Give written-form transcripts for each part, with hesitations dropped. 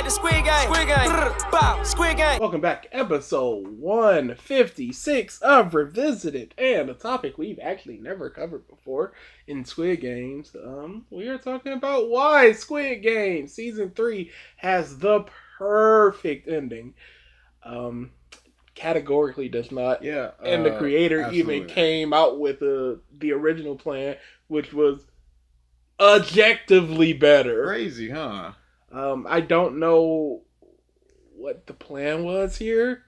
The Squid Game. Squid Game. Bow. Squid Game. Welcome back to episode 156 of Revisited, and a topic we've actually never covered before in Squid Games. We are talking about why Squid Game Season 3 has the perfect ending. Categorically does not. Yeah. And the creator absolutely. even came out with the original plan, which was objectively better. Crazy, huh? I don't know what the plan was here.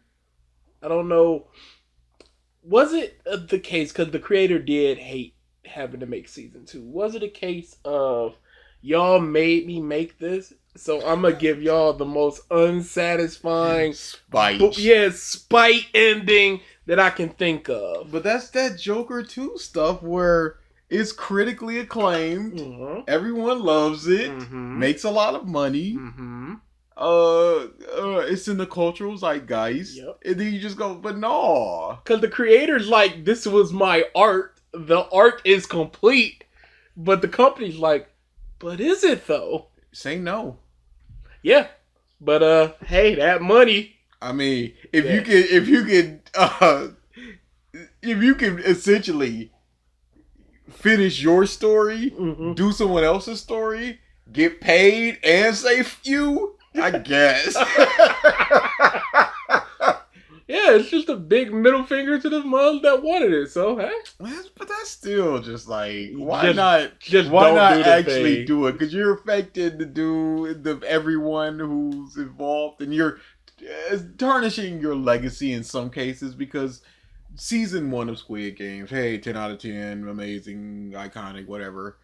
I don't know. Was it the case, because the creator did hate having to make season 2, was it a case of y'all made me make this, so I'm gonna give y'all the most unsatisfying spite ending that I can think of? But that's that Joker 2 stuff where it's critically acclaimed, everyone loves it, makes a lot of money, it's in the cultural zeitgeist, and then you just go, but no. Because the creator's like, this was my art, the art is complete, but the company's like, but is it though? Say no. Yeah, but hey, that money. I mean, if you can essentially finish your story, do someone else's story, get paid, and save you, I guess. Yeah, it's just a big middle finger to the ones that wanted it. So, hey. But that's still just like, why Just not don't actually do it? Because you're affecting everyone who's involved, and you're tarnishing your legacy in some cases, because season 1 of Squid Games, hey, 10 out of 10, amazing, iconic, whatever.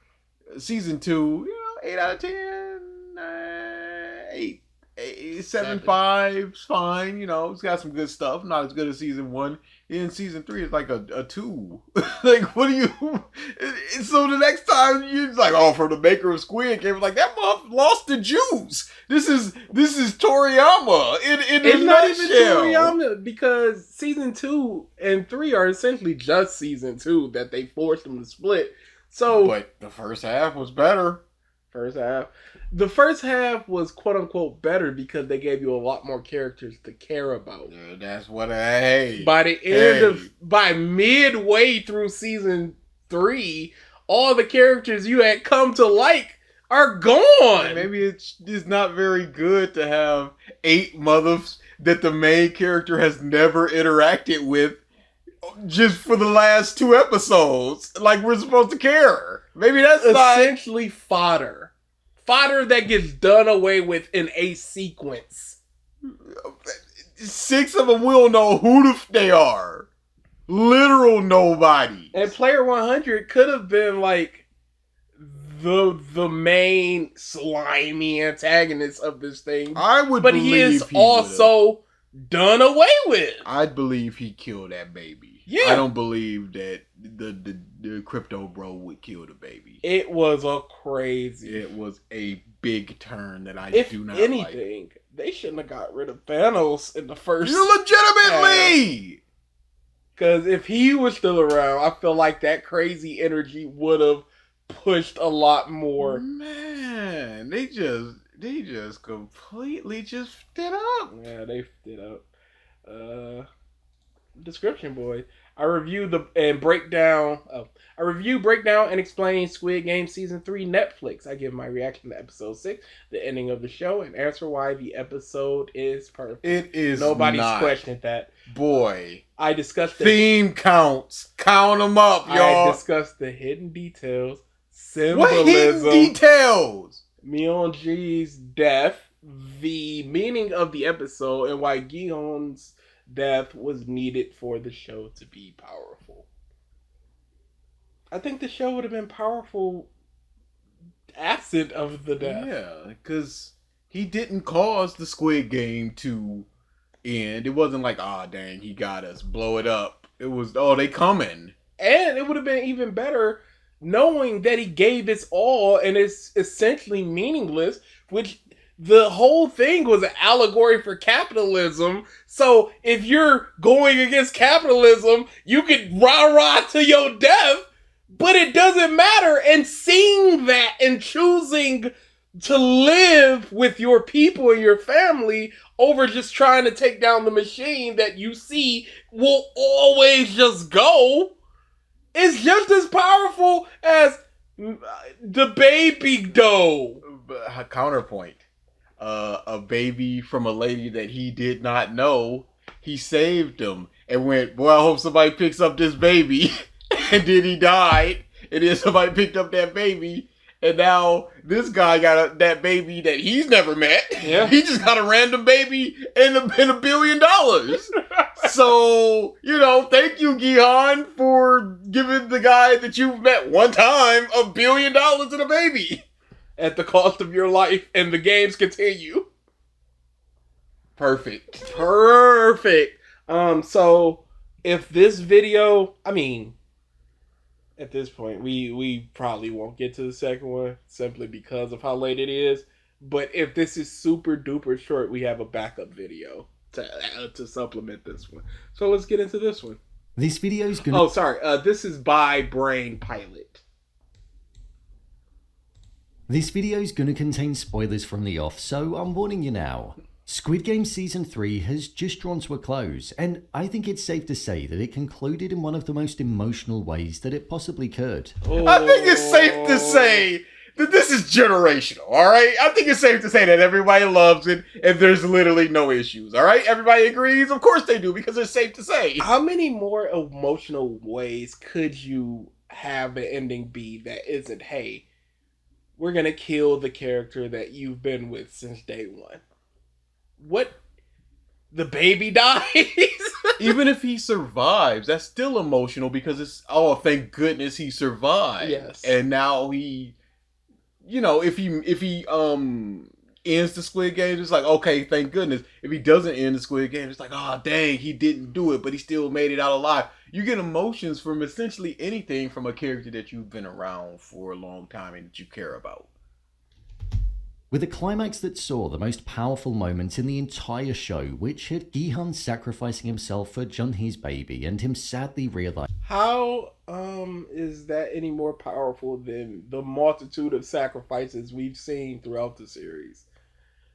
Season 2, 8 out of 10, 7.5, it's fine, it's got some good stuff, not as good as season 1. In season 3, it's like a 2. Like, what do you... So the next time, you're like, oh, from the maker of Squid Game, like, that month lost the juice. This is Toriyama in it's a not even nutshell. Toriyama, because season 2 and 3 are essentially just season 2 that they forced them to split. So, But the first half was better. The first half was quote unquote better because they gave you a lot more characters to care about. Yeah, that's what hey. By midway through season 3, all the characters you had come to like are gone. Maybe it's not very good to have 8 mothers that the main character has never interacted with just for the last 2 episodes. Like, we're supposed to care. Maybe that's essentially fodder. Fodder that gets done away with in a sequence. 6 of them will know who they are. Literal nobody. And Player 100 could have been like the main slimy antagonist of this thing. But he is also done away with. I'd believe he killed that baby. Yeah. I don't believe that the crypto bro would kill the baby. It was a big turn that I do not like. If anything, they shouldn't have got rid of Thanos in the first. You legitimately! Because if he was still around, I feel like that crazy energy would have pushed a lot more. Man, they just completely just fit up. Yeah, they fit up. Description boy. I review, breakdown, and explain Squid Game Season 3 Netflix. I give my reaction to episode 6, the ending of the show, and answer why the episode is perfect. It is Nobody's not. questioned that. Boy. I discussed theme counts. Count them up, y'all. I discussed the hidden details, symbolism. What hidden details? Myung-ji's death, the meaning of the episode, and why Gi-hun's death was needed for the show to be powerful. I think the show would have been powerful absent of the death. Yeah, because he didn't cause the Squid Game to end. It wasn't like, dang, he got us, blow it up. It was, they coming. And it would have been even better knowing that he gave his all and it's essentially meaningless, which the whole thing was an allegory for capitalism. So if you're going against capitalism, you could rah-rah to your death, but it doesn't matter. And seeing that and choosing to live with your people and your family over just trying to take down the machine that you see will always just go is just as powerful as the baby dough. Counterpoint. A baby from a lady that he did not know, he saved him and went, boy, I hope somebody picks up this baby. And then he died. And then somebody picked up that baby. And now this guy got that baby that he's never met. Yeah. He just got a random baby and $1 billion. So, thank you, Gihan, for giving the guy that you've met one time $1 billion and a baby. At the cost of your life, and the games continue. Perfect. So if this video, at this point, we probably won't get to the second one simply because of how late it is. But if this is super duper short, we have a backup video to supplement this one. So let's get into this one. This video is gonna... this is by BrainPilot. This video is going to contain spoilers from the off, so I'm warning you now. Squid Game Season 3 has just drawn to a close, and I think it's safe to say that it concluded in one of the most emotional ways that it possibly could. I think it's safe to say that this is generational, alright? I think it's safe to say that everybody loves it, and there's literally no issues, alright? Everybody agrees? Of course they do, because it's safe to say. How many more emotional ways could you have the ending be that isn't, hey, we're going to kill the character that you've been with since day one? What? The baby dies? Even if he survives, that's still emotional because it's, oh, thank goodness he survived. Yes. And now he, if he ends the Squid Game, it's like, okay, thank goodness. If he doesn't end the Squid Game, it's like, oh, dang, he didn't do it, but he still made it out alive. You get emotions from essentially anything from a character that you've been around for a long time and that you care about. With a climax that saw the most powerful moment in the entire show, which had Gihan sacrificing himself for Junhee's baby and him sadly realizing... How is that any more powerful than the multitude of sacrifices we've seen throughout the series?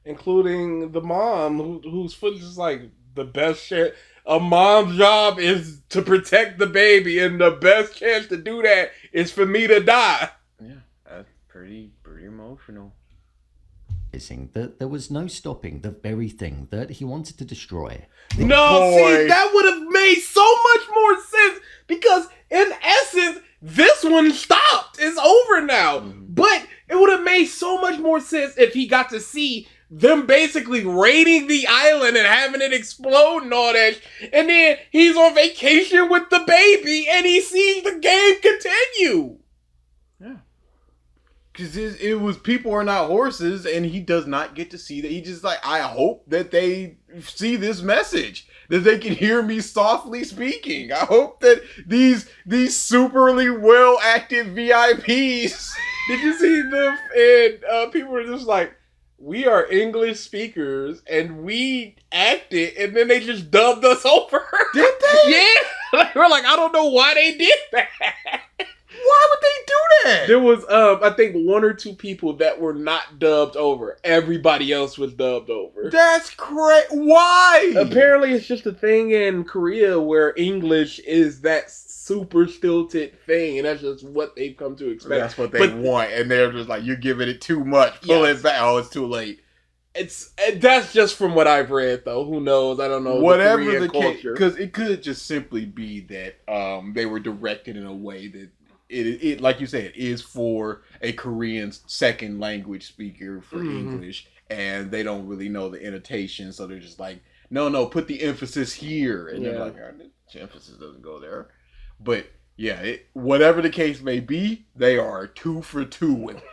Including the mom, whose foot is like the best shit. A mom's job is to protect the baby, and the best chance to do that is for me to die. Yeah, that's pretty emotional. That there was no stopping the very thing that he wanted to destroy. See, that would have made so much more sense, because in essence, this one stopped. It's over now. But it would have made so much more sense if he got to see them basically raiding the island and having it explode and all that. And then he's on vacation with the baby and he sees the game continue. Yeah. Because it was people are not horses, and he does not get to see that. He just like, I hope that they see this message, that they can hear me softly speaking. I hope that these superly well acted VIPs. Did you see them? And people were just like, we are English speakers and we acted, and then they just dubbed us over. Did they? Yeah. We're like, I don't know why they did that. Why would they do that? There was, I think, 1 or 2 people that were not dubbed over. Everybody else was dubbed over. That's crazy. Why? Apparently, it's just a thing in Korea where English is that super stilted thing, and that's just what they've come to expect. That's what they want, and they're just like, you're giving it too much. Pull it back. Oh, it's too late. That's just from what I've read, though. Who knows? I don't know. Whatever the case, because it could just simply be that they were directed in a way that it like you said, is for a Korean second language speaker for English, and they don't really know the annotation, so they're just like, no, put the emphasis here, and they're like, the emphasis doesn't go there. But yeah, whatever the case may be, they are 2 for 2 with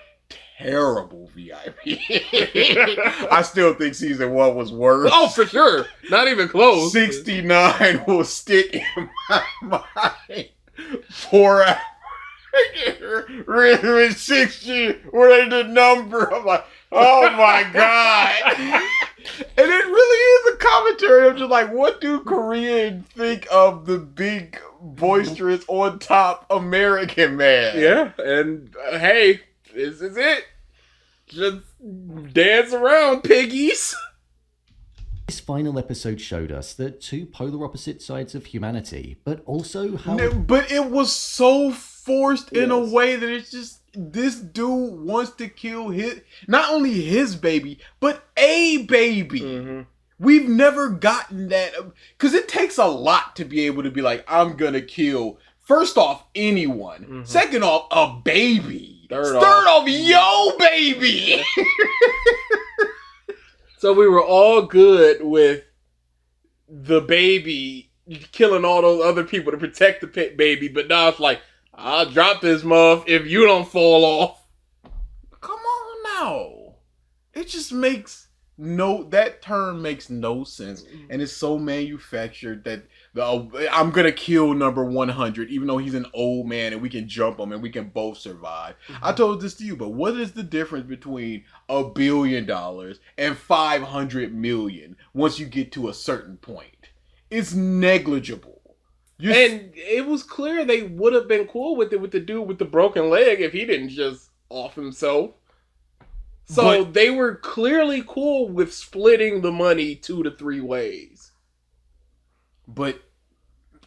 terrible VIP. I still think season 1 was worse. Oh, for sure. Not even close. 69 will stick in my mind. 4 hours. Really 60, where they the number. I'm like, oh my God. And it really is a commentary of just like, what do Koreans think of the big, boisterous, on top American man? Yeah, and hey, this is it. Just dance around, piggies. This final episode showed us the two polar opposite sides of humanity, but also how... But it was so forced in a Yes. way that it's just, this dude wants to kill not only his baby, but a baby. Mm-hmm. We've never gotten that, because it takes a lot to be able to be like, I'm gonna kill, first off, anyone. Mm-hmm. Second off, a baby. Third off, yo baby. So we were all good with the baby killing all those other people to protect the baby, but now it's like, I'll drop this muff if you don't fall off. Come on now. It just makes that term makes no sense. And it's so manufactured that I'm going to kill number 100, even though he's an old man and we can jump him and we can both survive. Mm-hmm. I told this to you, but what is the difference between $1 billion and 500 million once you get to a certain point? It's negligible. And it was clear they would have been cool with it with the dude with the broken leg if he didn't just off himself. So they were clearly cool with splitting the money 2 to 3 ways. But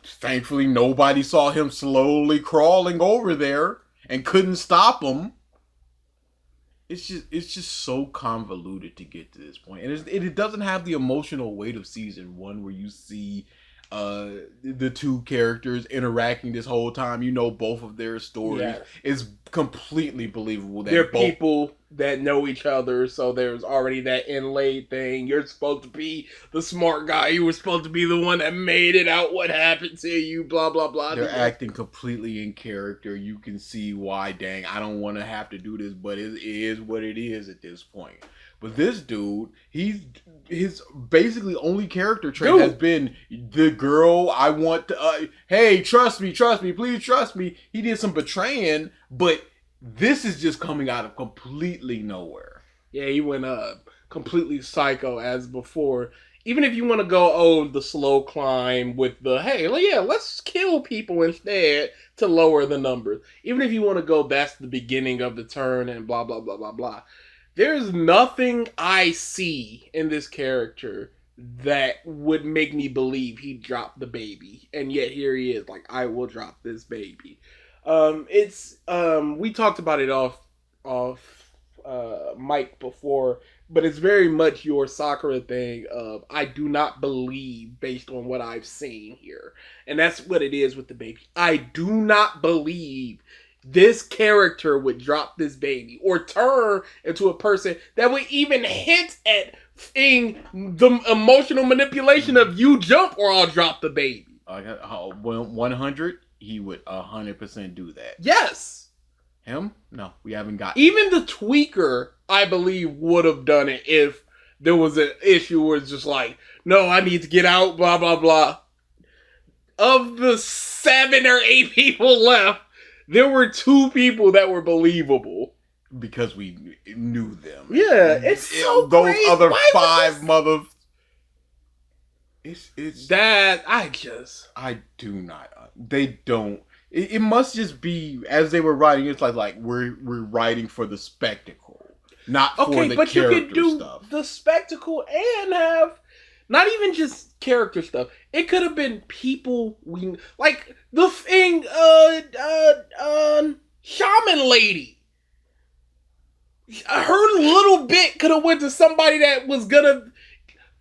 thankfully nobody saw him slowly crawling over there and couldn't stop him. It's just so convoluted to get to this point. And it doesn't have the emotional weight of season 1 where you see the two characters interacting this whole time. You know both of their stories. Yes. It's completely believable that they're people that know each other, so there's already that inlaid thing. You're supposed to be the smart guy. You were supposed to be the one that made it out. What happened to you? Blah, blah, blah. They're acting completely in character. You can see why, dang, I don't want to have to do this, but it is what it is at this point. But this dude, his basically only character trait has been the girl I want to, hey, trust me, please trust me. He did some betraying, but this is just coming out of completely nowhere. Yeah, he went completely psycho as before. Even if you want to go, the slow climb with the, hey, yeah, let's kill people instead to lower the numbers. Even if you want to go, that's the beginning of the turn and blah, blah, blah, blah, blah. There's nothing I see in this character that would make me believe he dropped the baby. And yet here he is, like, I will drop this baby. We talked about it off mic before, but it's very much your Sakura thing of, I do not believe based on what I've seen here. And that's what it is with the baby. I do not believe this character would drop this baby or turn into a person that would even hint at the emotional manipulation of you jump or I'll drop the baby. 100, he would 100% do that. Yes. Him? No, we haven't got. Even the tweaker, I believe, would have done it if there was an issue where it's just like, no, I need to get out, blah, blah, blah. Of the 7 or 8 people left, there were 2 people that were believable. Because we knew them. Yeah, it's so those crazy. Other Why 5 mother. It's that I do not. They don't. It must just be as they were writing. It's like we're writing for the spectacle, not for the character stuff. Okay, but you could do the spectacle and have not even just character stuff. It could have been people we like. The thing, shaman lady. Her little bit could have went to somebody that was gonna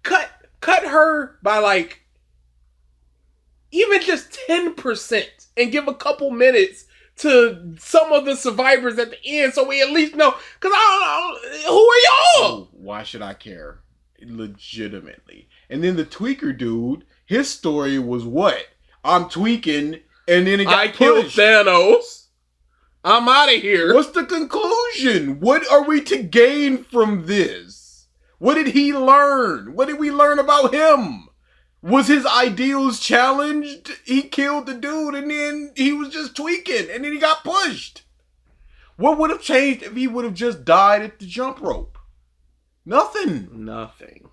cut her by like even just 10% and give a couple minutes to some of the survivors at the end so we at least know. Because I don't know, who are y'all? Why should I care? Legitimately. And then the tweaker dude, his story was what? I'm tweaking and then it got pushed. Killed Thanos. I'm out of here. What's the conclusion? What are we to gain from this? What did he learn? What did we learn about him? Was his ideals challenged? He killed the dude and then he was just tweaking and then he got pushed. What would have changed if he would have just died at the jump rope? Nothing.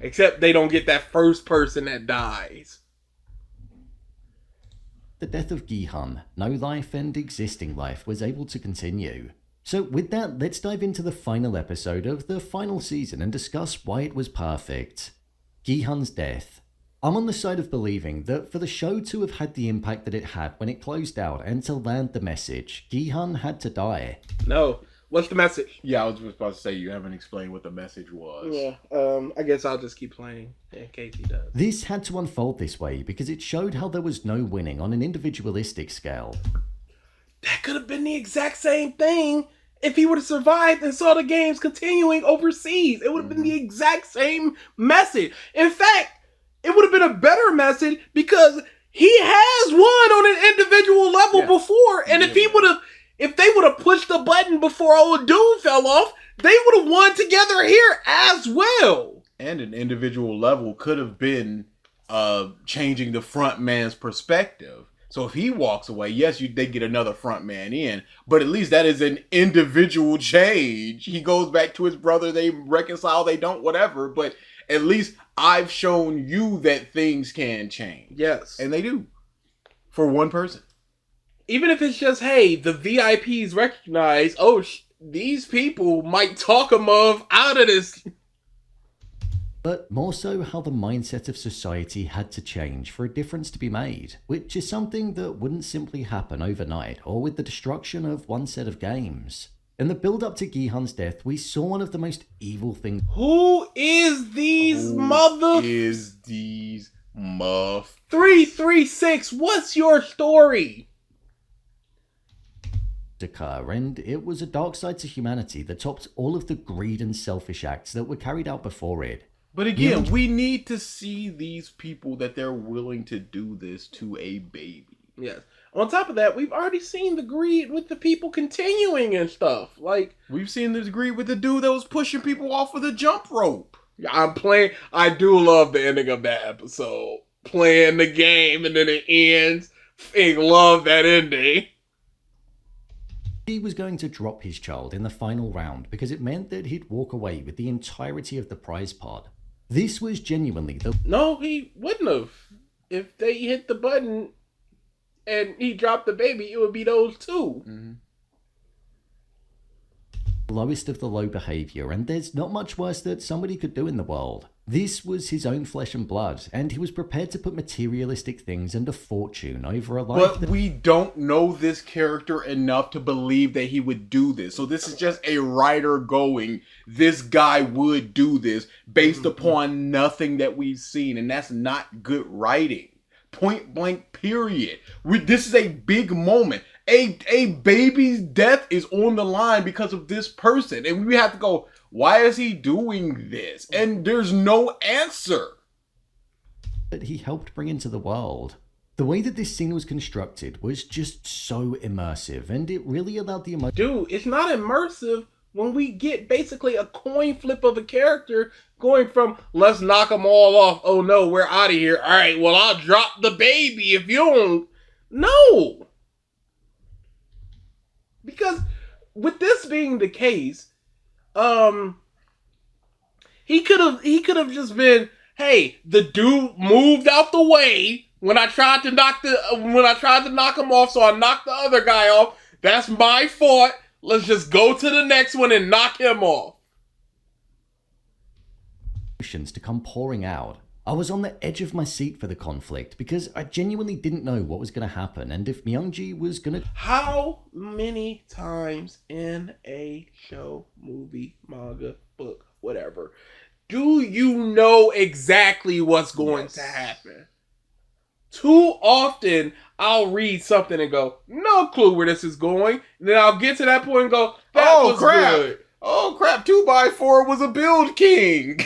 Except they don't get that first person that dies. The death of Gihan, no life and existing life was able to continue. So with that, let's dive into the final episode of the final season and discuss why it was perfect. Gi-hun's death. I'm on the side of believing that for the show to have had the impact that it had when it closed out and to land the message, Gi-hun had to die. No. What's the message? Yeah, I was just about to say you haven't explained what the message was. Yeah, I guess I'll just keep playing in case he does. This had to unfold this way because it showed how there was no winning on an individualistic scale. That could have been the exact same thing if he would have survived and saw the games continuing overseas. It would have been the exact same message. In fact, it would have been a better message because he has won on an individual level before, and if they would have pushed the button before old dude fell off, they would have won together here as well. And an individual level could have been changing the front man's perspective. So if he walks away, yes, they get another front man in, but at least that is an individual change. He goes back to his brother, they reconcile, they don't, whatever, but at least I've shown you that things can change. Yes. And they do. For one person. Even if it's just, hey, the VIPs recognize, these people might talk them out of this. But more so how the mindset of society had to change for a difference to be made, which is something that wouldn't simply happen overnight or with the destruction of one set of games. In the build-up to Gi-hun's death, we saw one of the most evil things. Who is these Is these muff? 336, what's your story? Occur, and it was a dark side to humanity that topped all of the greed and selfish acts that were carried out before it. But again, we need to see these people that they're willing to do this to a baby. Yes. On top of that, we've already seen the greed with the people continuing and stuff. Like, we've seen the greed with the dude that was pushing people off of the jump rope. I do love the ending of that episode. Playing the game and then it ends. I love that ending. He was going to drop his child in the final round because it meant that he'd walk away with the entirety of the prize pod. This was genuinely the... No, he wouldn't have. If they hit the button and he dropped the baby, it would be those two. Mm-hmm. lowest of the low behavior, and there's not much worse that somebody could do in the world. This was his own flesh and blood, and he was prepared to put materialistic things and a fortune over a life. But we don't know this character enough to believe that he would do this. So this is just a writer going, this guy would do this based upon nothing that we've seen, and that's not good writing. Point blank, period. This is a big moment. A baby's death is on the line because of this person, and we have to go, why is he doing this? And there's no answer. That he helped bring into the world. The way that this scene was constructed was just so immersive, and it really allowed the emotion. Dude, it's not immersive when we get basically a coin flip of a character going from, let's knock them all off, oh no, we're out of here, all right, well, I'll drop the baby if you don't. No! Because with this being the case, he could have just been, hey, the dude moved out the way when I tried to knock him off, so I knocked the other guy off. That's my fault. Let's just go to the next one and knock him off. To come pouring out. I was on the edge of my seat for the conflict because I genuinely didn't know what was going to happen and if Myungji was going to... How many times in a show, movie, manga, book, whatever, do you know exactly what's going to happen? Too often, I'll read something and go, no clue where this is going. And then I'll get to that point and go, that was crap. good. Oh crap, 2x4 was a build king.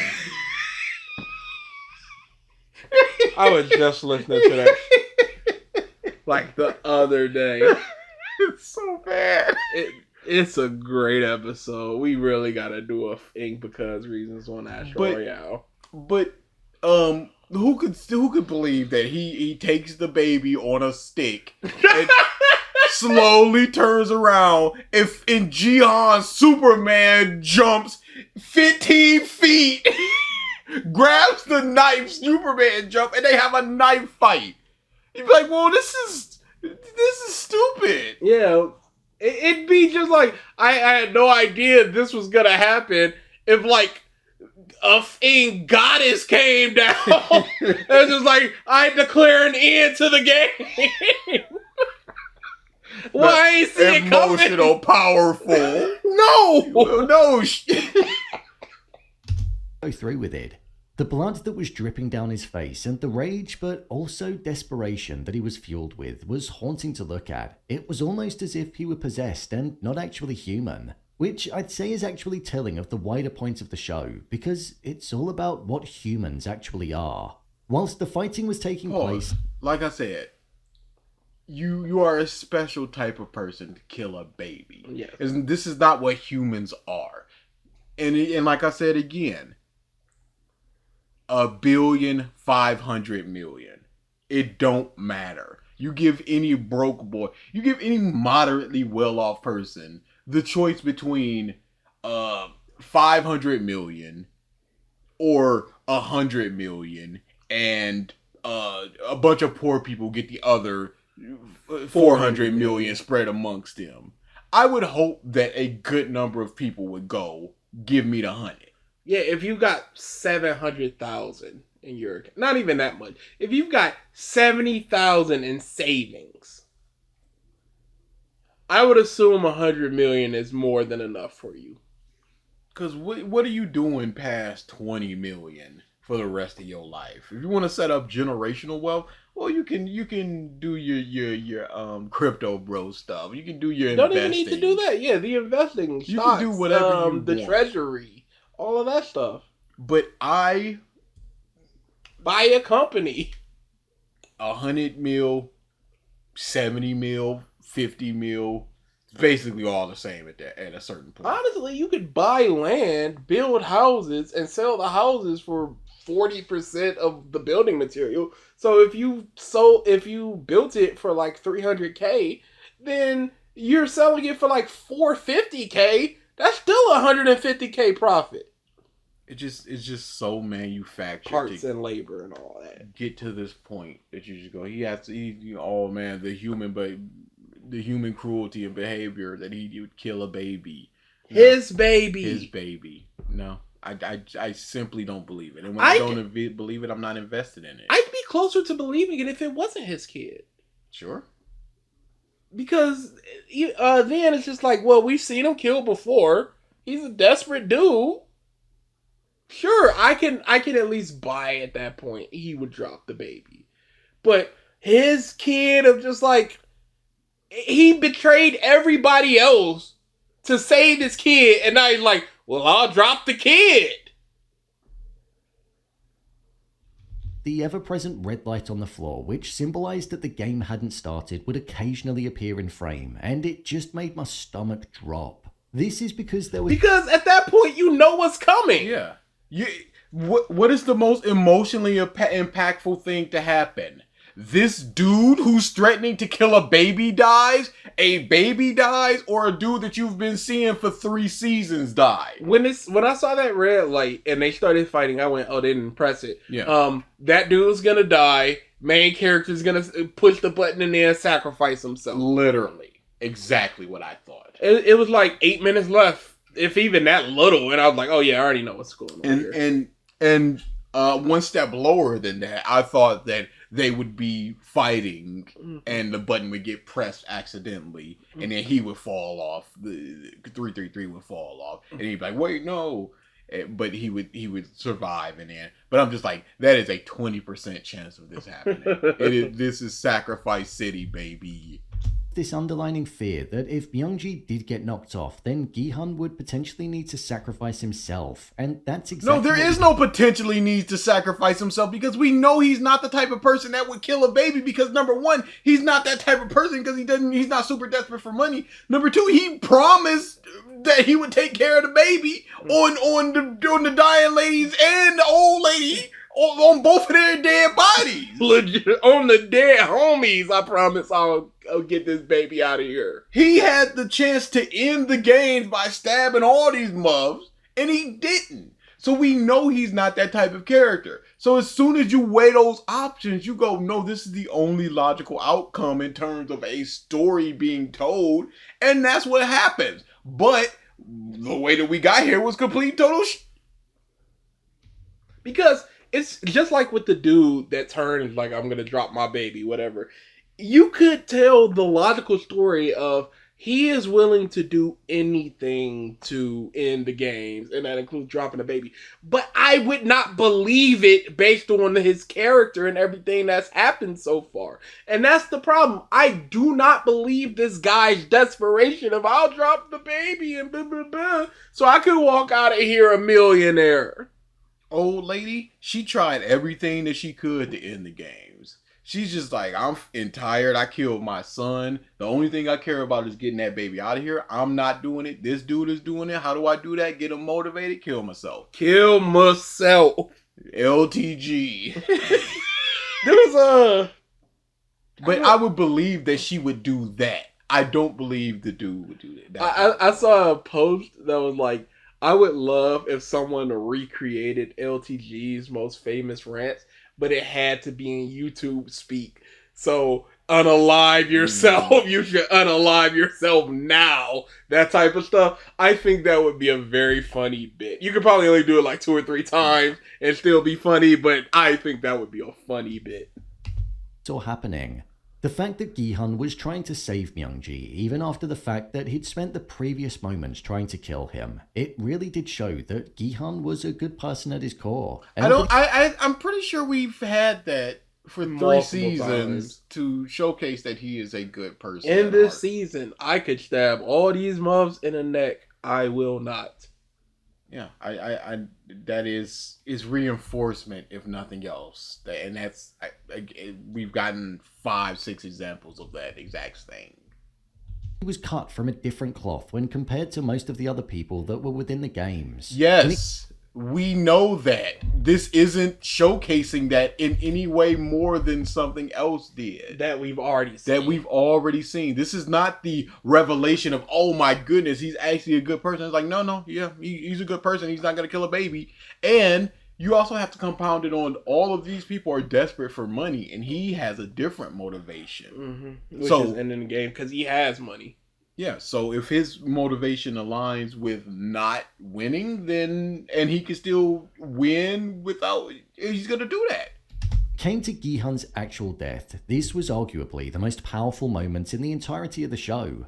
I was just listening to that like the other day. It's so bad. It's a great episode. We really gotta do a Ink Because Reasons on Astro Royale. But who could believe that he takes the baby on a stick and slowly turns around and Jihan Superman jumps 15 feet, grabs the knife, Superman jump, and they have a knife fight. You'd be like, well, this is stupid. Yeah, It'd be just like, I had no idea this was gonna happen if, like, a fucking goddess came down. It's just like, I declare an end to the game. Well, I ain't see it coming. Emotional, powerful. No. Go through with it. The blood that was dripping down his face and the rage but also desperation that he was fueled with was haunting to look at. It was almost as if he were possessed and not actually human, which I'd say is actually telling of the wider point of the show, because it's all about what humans actually are. Whilst the fighting was taking place... Like I said, you are a special type of person to kill a baby. Yes. And this is not what humans are. And like I said again, 1,500,000,000. It don't matter. You give any broke boy, you give any moderately well-off person the choice between 500 million or 100 million, and a bunch of poor people get the other 400 million spread amongst them. I would hope that a good number of people would go, give me the 100. Yeah, if you got 700,000 in your account, not even that much. If you've got 70,000 in savings, I would assume 100 million is more than enough for you. Because what are you doing past 20 million for the rest of your life? If you want to set up generational wealth, well, you can do your crypto bro stuff. You can do your Don't investing. even need to do that. Yeah, the investing, You stocks, can do whatever you the want. treasury, all of that stuff. But I Buy a company. 100 mil, 70 mil, 50 mil, it's basically all the same at a certain point. Honestly, you could buy land, build houses, and sell the houses for 40% of the building material. So if you built it for like $300K, then you're selling it for like $450K. That's still $150K profit. It's just so manufactured. Parts and labor and all that. Get to this point that you just go, oh man, the human cruelty and behavior that he would kill a baby. His baby. His baby. No, I simply don't believe it. And when I don't believe it, I'm not invested in it. I'd be closer to believing it if it wasn't his kid. Sure. Because then it's just like, well, we've seen him killed before. He's a desperate dude. Sure, I can at least buy at that point he would drop the baby. But his kid of just like, he betrayed everybody else to save his kid, and now he's like, well, I'll drop the kid. The ever-present red light on the floor, which symbolized that the game hadn't started, would occasionally appear in frame, and it just made my stomach drop. This is because there was... Because at that point, you know what's coming. Yeah. What is the most emotionally impactful thing to happen? This dude who's threatening to kill a baby dies, or a dude that you've been seeing for 3 seasons die. When I saw that red light and they started fighting, I went, oh, they didn't press it. Yeah. That dude's gonna die. Main character's gonna push the button and then sacrifice himself. Literally. Exactly what I thought. It was like 8 minutes left, if even that little, and I was like, oh yeah, I already know what's going on here. And one step lower than that, I thought that they would be fighting and the button would get pressed accidentally and then he would fall off. The 333 would fall off and he'd be like, wait, no. But he would survive in the end. But I'm just like, that is a 20% chance of this happening. This is Sacrifice City, baby. This underlining fear that if Myungji did get knocked off, then Gi-hun would potentially need to sacrifice himself, and that's exactly... No, there is no potentially needs to sacrifice himself, because we know he's not the type of person that would kill a baby, because number one, he's not that type of person because he's not super desperate for money. Number two, he promised that he would take care of the baby on the dying ladies and the old lady. On both of their dead bodies. Legit, on the dead homies, I promise I'll get this baby out of here. He had the chance to end the games by stabbing all these mubs, and he didn't. So we know he's not that type of character. So as soon as you weigh those options, you go, no, this is the only logical outcome in terms of a story being told. And that's what happens. But the way that we got here was complete total Because it's just like with the dude that turns like, I'm going to drop my baby, whatever. You could tell the logical story of he is willing to do anything to end the games, and that includes dropping a baby. But I would not believe it based on his character and everything that's happened so far. And that's the problem. I do not believe this guy's desperation of I'll drop the baby and blah, blah, blah, so I could walk out of here a millionaire. old lady. She tried everything that she could to end the games. She's just like, I'm tired. I killed my son. The only thing I care about is getting that baby out of here. I'm not doing it. This dude is doing it. How do I do that? Get him motivated? Kill myself. Kill myself. LTG. There was a... But I would believe that she would do that. I don't believe the dude would do that. I saw a post that was like, I would love if someone recreated LTG's most famous rants, but it had to be in YouTube speak. So, unalive yourself. You should unalive yourself now. That type of stuff. I think that would be a very funny bit. You could probably only do it like 2 or 3 times and still be funny, but I think that would be a funny bit. It's all happening. The fact that Gi-hun was trying to save Myung-ji, even after the fact that he'd spent the previous moments trying to kill him, it really did show that Gi-hun was a good person at his core. And I'm pretty sure we've had that for 3 Multiple seasons times to showcase that he is a good person. In at this heart. season, I could stab all these muffs in the neck. I will not. Yeah, I that is reinforcement, if nothing else. And that's we've gotten 5-6 examples of that exact thing. he was cut from a different cloth when compared to most of the other people that were within the games. Yes, we know that. This isn't showcasing that in any way more than something else did. That we've already seen. This is not the revelation of, oh my goodness, he's actually a good person. It's like, no, yeah, he's a good person. He's not going to kill a baby. And you also have to compound it on all of these people are desperate for money, and he has a different motivation. Which is ending the game because he has money. Yeah, so if his motivation aligns with not winning, then, and he can still win without, he's going to do that. Came to Gi-hun's actual death, this was arguably the most powerful moment in the entirety of the show.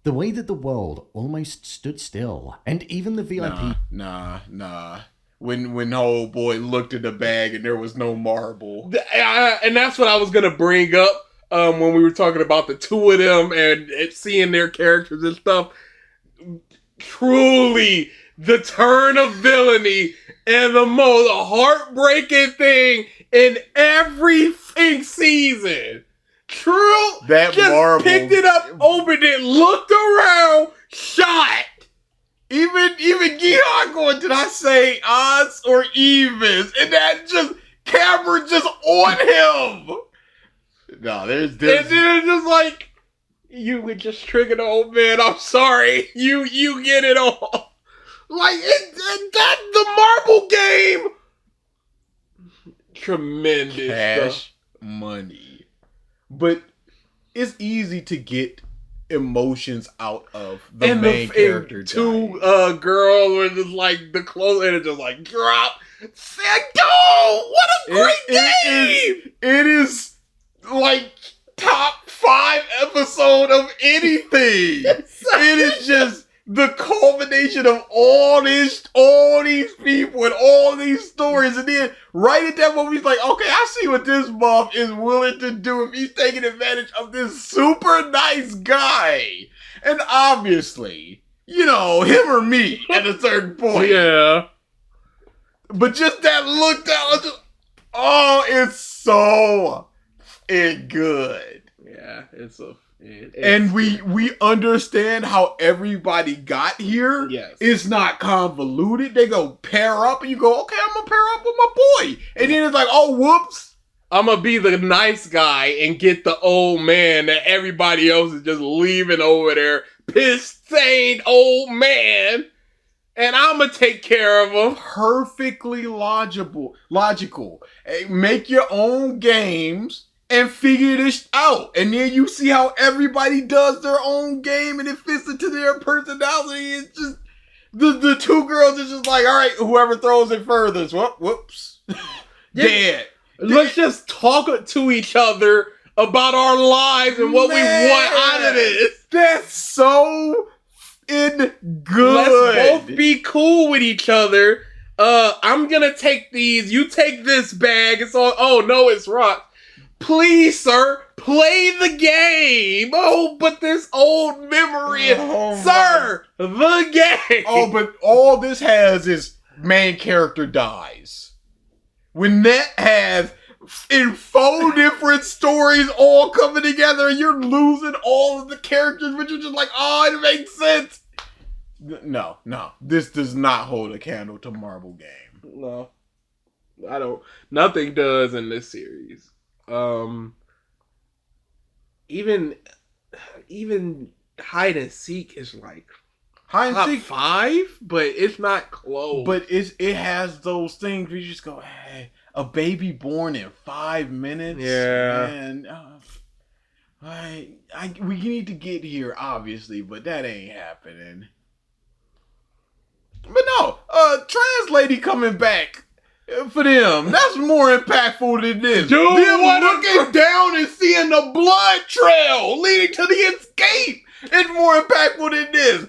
The way that the world almost stood still, and even the VIP... Nah. When old boy looked at the bag and there was no marble. And that's what I was going to bring up. When we were talking about the two of them and seeing their characters and stuff, truly the turn of villainy and the most heartbreaking thing in every season. True, that just marble picked it up, opened it, looked around, shot. Even Gi-hun going, did I say odds or evens? And that just camera just on him. No, there's And then it's just like, you would just trigger the old man. I'm sorry. You get it all. Like, that the marble game. Tremendous cash stuff. money. But it's easy to get emotions out of the main character. Two girls were just like the clothes and it just like drop. Go! What a great game! It is like top 5 episode of anything. It is just the culmination of all these people and all these stories, and then right at that moment he's like, okay, I see what this buff is willing to do if he's taking advantage of this super nice guy. And obviously, him or me at a certain point. Yeah. But just that look down, it's so good. Yeah, and we understand how everybody got here. Yes. It's not convoluted. They go pair up and you go, okay, I'm gonna pair up with my boy. And then it's like, oh, whoops. I'm gonna be the nice guy and get the old man that everybody else is just leaving over there. Piss-stained old man. and I'm gonna take care of them. Perfectly logical. Hey, make your own games and figure this out. And then you see how everybody does their own game and it fits into their personality. It's just the two girls are just like, all right, whoever throws it furthest. Whoops. Dead. Let's just talk to each other about our lives and what we want out of this. That's so good. Let's both be cool with each other. I'm gonna take these. You take this bag. It's all. Oh no, it's rock. Please, sir, play the game. Oh, but this old memory, sir, the game. Oh, but all this has is main character dies. When that has in 4 different stories all coming together, and you're losing all of the characters, but you're just like, oh, it makes sense. No, this does not hold a candle to Marble Game. No, I don't. Nothing does in this series. Even hide and seek is like Hide and top seek 5, but it's not close. But it has those things where you just go, hey, a baby born in 5 minutes. Yeah. Man, we need to get here, obviously, but that ain't happening. But no, trans lady coming back for them, that's more impactful than this. Dude, them looking down and seeing the blood trail leading to the escape is more impactful than this.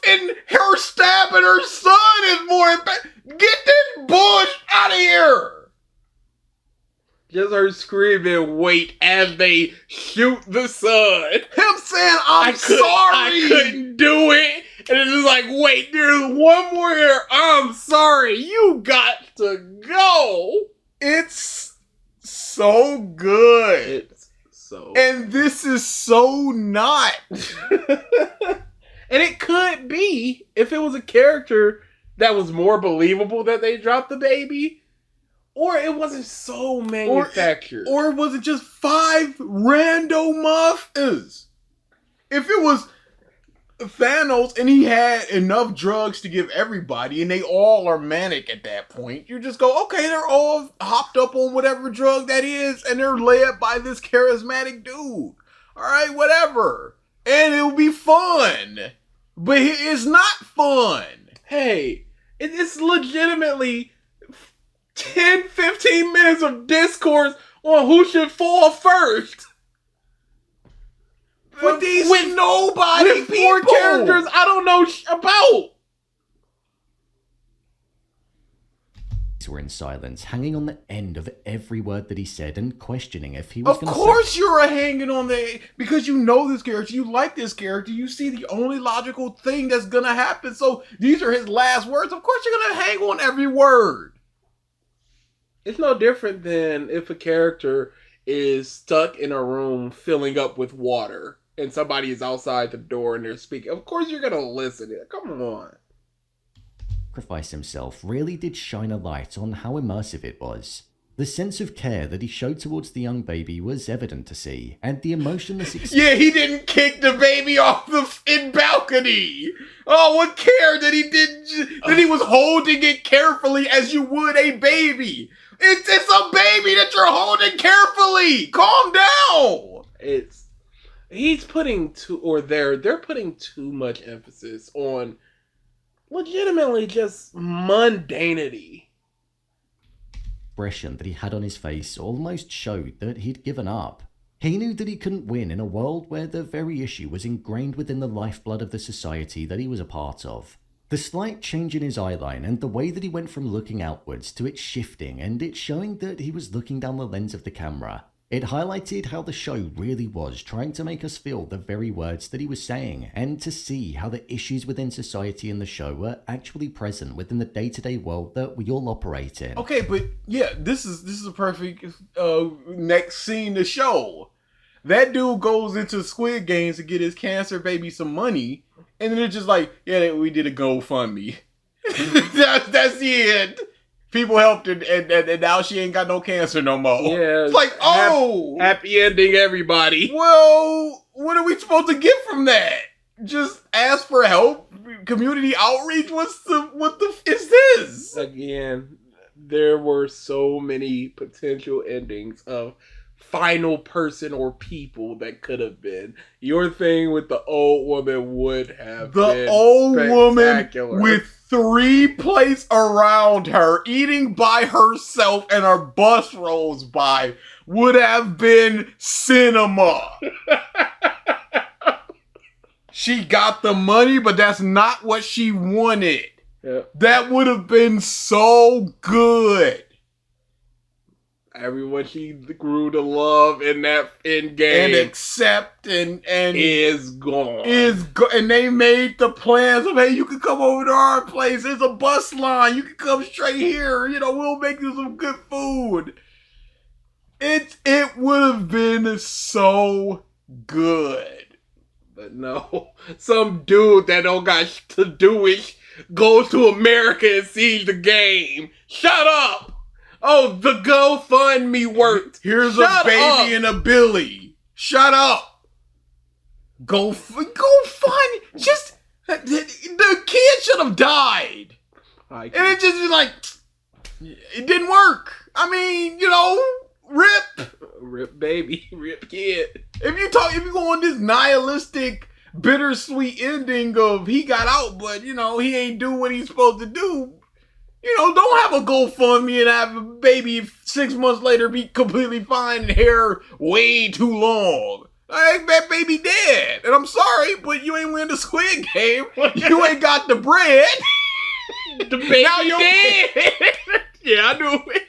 And her stabbing her son is more impactful. Get this bush out of here. Just her screaming, wait, as they shoot the son. Him saying, I'm sorry. I couldn't do it. And it's just like, wait, there's one more here. I'm sorry. You got to go. It's so good. It's so. And this is so not. And it could be if it was a character that was more believable that they dropped the baby. Or it wasn't so manufactured. Or was it just 5 rando muffins? If it was Thanos and he had enough drugs to give everybody and they all are manic at that point, you just go, okay, they're all hopped up on whatever drug that is and they're led by this charismatic dude. Alright, whatever. And it'll be fun. But it's not fun. Hey, it's legitimately 10-15 minutes of discourse on who should fall first. With nobody with 4 characters I don't know about. Were in silence, hanging on the end of every word that he said and questioning if he was going to say... Of course you're hanging on the... Because you know this character, you like this character, you see the only logical thing that's going to happen, so these are his last words. Of course you're going to hang on every word. It's no different than if a character is stuck in a room filling up with water and somebody is outside the door and they're speaking. Of course you're going to listen. Come on. Sacrifice himself really did shine a light on how immersive it was. The sense of care that he showed towards the young baby was evident to see, and the emotionless Yeah, he didn't kick the baby off the balcony. Oh, what care that he didn't, that he was holding it carefully as you would a baby. It's a baby that you're holding carefully. Calm down. They're putting too much emphasis on legitimately just mundanity. Expression that he had on his face almost showed that he'd given up. He knew that he couldn't win in a world where the very issue was ingrained within the lifeblood of the society that he was a part of. The slight change in his eyeline and the way that he went from looking outwards to it shifting and it showing that he was looking down the lens of the camera. It highlighted how the show really was trying to make us feel the very words that he was saying, and to see how the issues within society in the show were actually present within the day-to-day world that we all operate in. Okay, but yeah, this is a perfect next scene to show. That dude goes into Squid Games to get his cancer baby some money, and then it's just like, yeah, we did a GoFundMe. that's it. People helped her, and now she ain't got no cancer no more. Yeah, it's like, oh, happy ending, everybody. Well, what are we supposed to get from that? just ask for help. Community outreach. What the is this? Again, there were so many potential endings of final person or people that could have been. Your thing with the old woman would have been The old woman spectacular. with 3 plates around her, eating by herself, and her bus rolls by would have been cinema. She got the money, but that's not what she wanted. Yep. That would have been so good. Everyone she grew to love in that end game And accept and is gone. And they made the plans of, hey, you can come over to our place. There's a bus line. You can come straight here. You know, we'll make you some good food. It would have been so good. But no, some dude that don't got to do it goes to America and sees the game. Shut up! Oh, the GoFundMe worked. Here's Shut a baby up. and a Billy. Shut up. Go fund. Just the kid should have died. And it just was like it didn't work. I mean, you know, Rip baby, rip kid. If you go on this nihilistic, bittersweet ending of he got out, but you know he ain't do what he's supposed to do. You know, don't have a GoFundMe and have a baby 6 months later be completely fine and hair way too long. Like, that baby dead. And I'm sorry, but you ain't win the Squid Game. You ain't got the bread. The baby Now you're dead. Yeah, I knew it.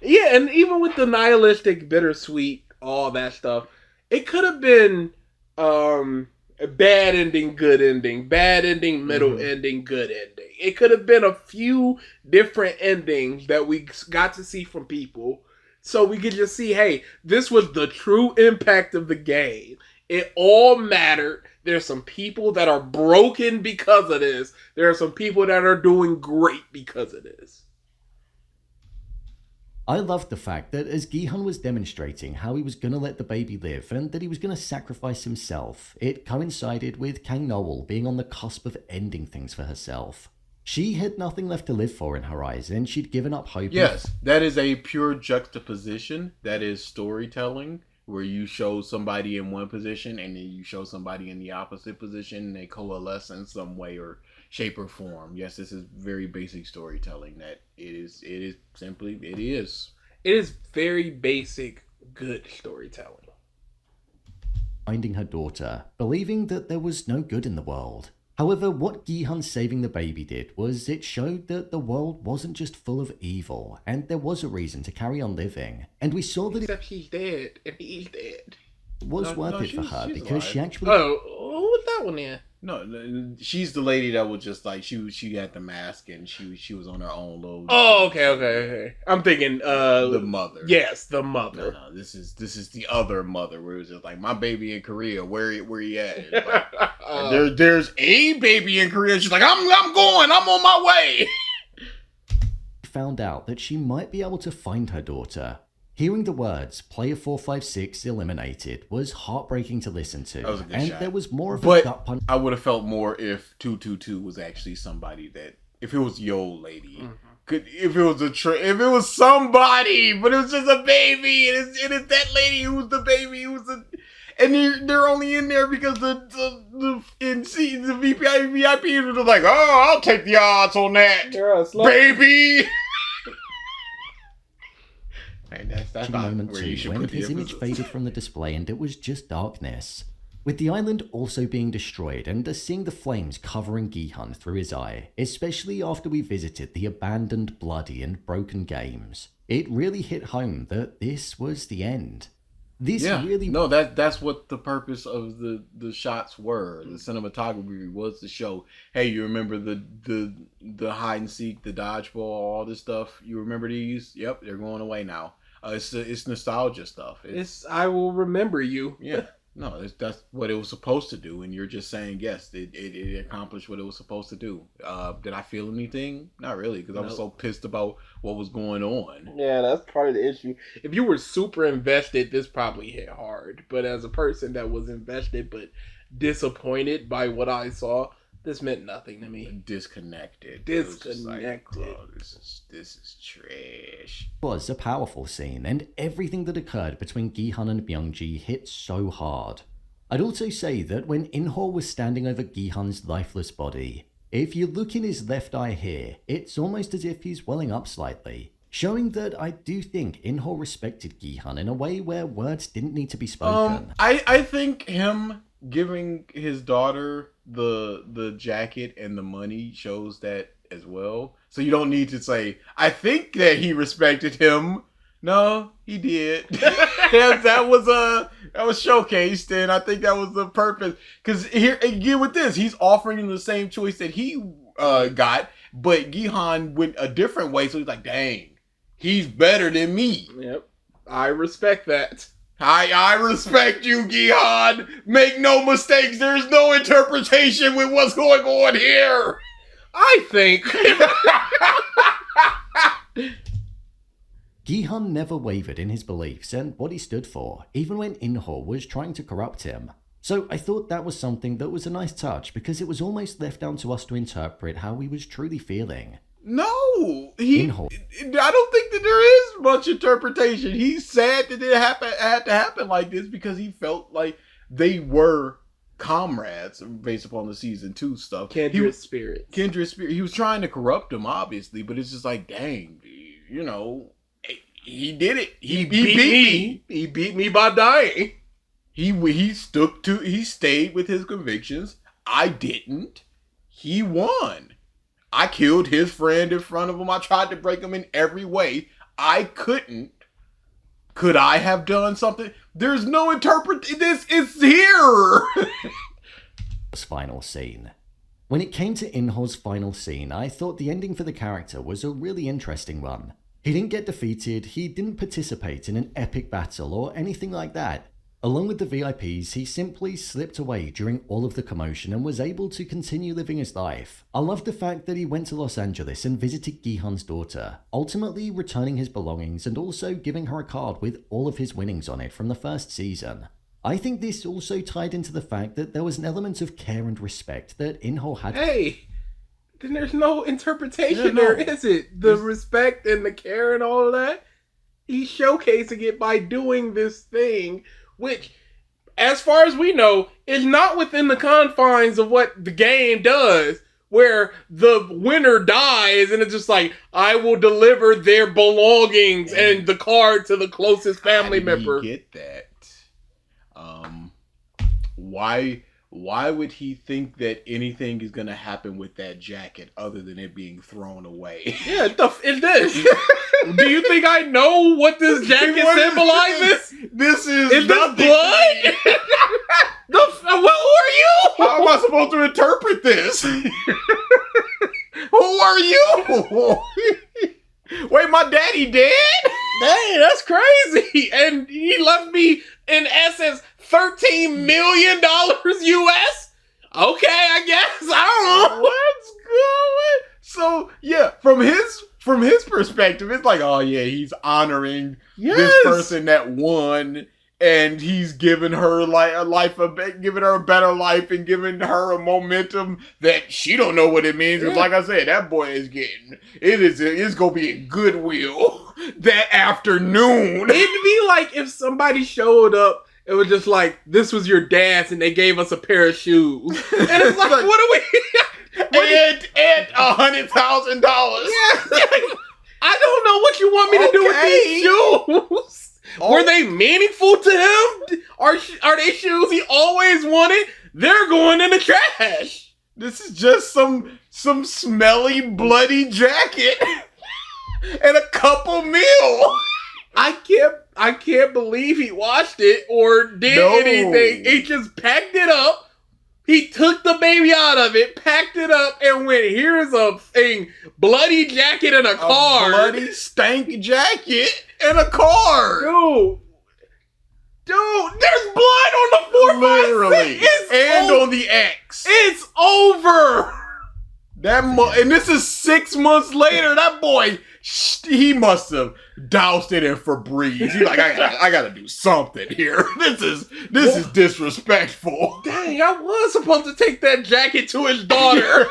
Yeah, and even with the nihilistic, bittersweet, all that stuff, it could have been a bad ending, good ending, bad ending, middle ending, good ending. It could have been a few different endings that we got to see from people, so we could just see, hey, this was the true impact of the game. It all mattered. There's some people that are broken because of this. There are some people that are doing great because of this. I loved the fact that as Gi-hun was demonstrating how he was going to let the baby live and that he was going to sacrifice himself, it coincided with Kang Noel being on the cusp of ending things for herself. She had nothing left to live for in her eyes, and she'd given up hope. Yes, that is a pure juxtaposition. That is storytelling, where you show somebody in one position and then you show somebody in the opposite position and they coalesce in some way or shape or form. Yes, this is very basic storytelling. That it is simply. It is very basic, good storytelling. Finding her daughter, believing that there was no good in the world. However, what Gi-hun saving the baby did was it showed that the world wasn't just full of evil, and there was a reason to carry on living. And we saw that Except she's dead, and he's dead. it was worth it for her she's because alive. she actually... Oh, who was that one then? no. She's the lady that was just like she had the mask and she was on her own little. Oh, okay. I'm thinking The mother. Yes, the mother. No, this is the other mother where it was just like my baby in Korea. Where he at? It's like, there's a baby in Korea. She's like I'm going. I'm on my way. found out that she might be able to find her daughter. Hearing the words, player 456 eliminated, was heartbreaking to listen to. That was a good and shot. there was more of a But gut punch. I would have felt more if 222 was actually somebody that, if it was the old lady, if it was somebody, but it was just a baby, and it's that lady who was the baby, and they're only in there because the VIPs were like, oh, I'll take the odds on that, baby. And that's not moment where you too, should when put the his image emphasis. faded from the display and it was just darkness. With the island also being destroyed and seeing the flames covering Gi-hun through his eye, especially after we visited the abandoned, bloody and broken games, it really hit home that this was the end. That's what the purpose of the shots were. The cinematography was to show, hey, you remember the hide and seek, the dodgeball, all this stuff. You remember these? Yep, they're going away now. It's nostalgia stuff. I will remember you. Yeah. No, that's what it was supposed to do, and you're just saying yes, it accomplished what it was supposed to do. Did I feel anything? Not really, because I was so pissed about what was going on. Yeah, that's part of the issue. If you were super invested, this probably hit hard. But as a person that was invested but disappointed by what I saw, this meant nothing to me. Disconnected. Disconnected. Like, oh, this is trash. It was a powerful scene, and everything that occurred between Gi-hun and Myung-ji hit so hard. I'd also say that when In-ho was standing over Gi-hun's lifeless body, if you look in his left eye here, it's almost as if he's welling up slightly, showing that I do think In-ho respected Gi-hun in a way where words didn't need to be spoken. I think him giving his daughter the jacket and the money shows that as well. So you don't need to say, I think that he respected him. No, he did. that was showcased, and I think that was the purpose. Because here again with this, he's offering him the same choice that he got, but Gi-hun went a different way. So he's like, dang, he's better than me. Yep, I respect that. I respect you, Gi-hun. Make no mistakes. There's no interpretation with what's going on here. I think. Gi-hun never wavered in his beliefs and what he stood for, even when In-ho was trying to corrupt him. So I thought that was something that was a nice touch, because it was almost left down to us to interpret how he was truly feeling. No, In-ho. I don't think that there is much interpretation. He's sad that it had to happen like this because he felt like they were comrades based upon the season 2 stuff. Kindred spirit. He was trying to corrupt him, obviously, but it's just like, dang, you know, he did it. He beat me. He beat me by dying. He stayed with his convictions. I didn't. He won. I killed his friend in front of him. I tried to break him in every way. I couldn't. Could I have done something? There's no This is here. Final scene. When it came to In-ho's final scene, I thought the ending for the character was a really interesting one. He didn't get defeated, he didn't participate in an epic battle or anything like that. Along with the VIPs, he simply slipped away during all of the commotion and was able to continue living his life. I love the fact that he went to Los Angeles and visited Gi-hun's daughter, ultimately returning his belongings and also giving her a card with all of his winnings on it from the first season. I think this also tied into the fact that there was an element of care and respect that In-ho had. Hey, then there's no interpretation there, is it? The respect and the care and all of that? He's showcasing it by doing this thing, which, as far as we know, is not within the confines of what the game does, where the winner dies and it's just like, I will deliver their belongings and the card to the closest family member. Get that? Why would he think that anything is going to happen with that jacket other than it being thrown away? Yeah, is this? Do you think I know what this jacket symbolizes? This is this blood? Who are you? How am I supposed to interpret this? Who are you? Wait, my daddy dead? Dang, that's crazy. And he left me, in essence, $13 million US? Okay, I guess. I don't know. What's going? So, yeah, from his perspective, it's like, oh yeah, he's honoring this person that won, and he's giving her giving her a better life and giving her a momentum that she don't know what it means. Because like I said, that boy is it's gonna be in Goodwill that afternoon. It'd be like if somebody showed up, it was just like, this was your dad's and they gave us a pair of shoes. And it's like, what are we... And $100,000. Yeah. I don't know what you want me to do with these shoes. Were they meaningful to him? Are they shoes he always wanted? They're going in the trash. This is just some smelly, bloody jacket and a couple meal. I can't believe he washed it or did anything. He just packed it up. He took the baby out of it, packed it up, and went, here's a bloody jacket and a card. Bloody stank jacket and a card. Dude, Dude, there's blood on the 456. And on the X. It's over. And this is 6 months later. That boy, he must have doused it in Febreze. He's like, I gotta do something here. This is disrespectful. Dang, I was supposed to take that jacket to his daughter.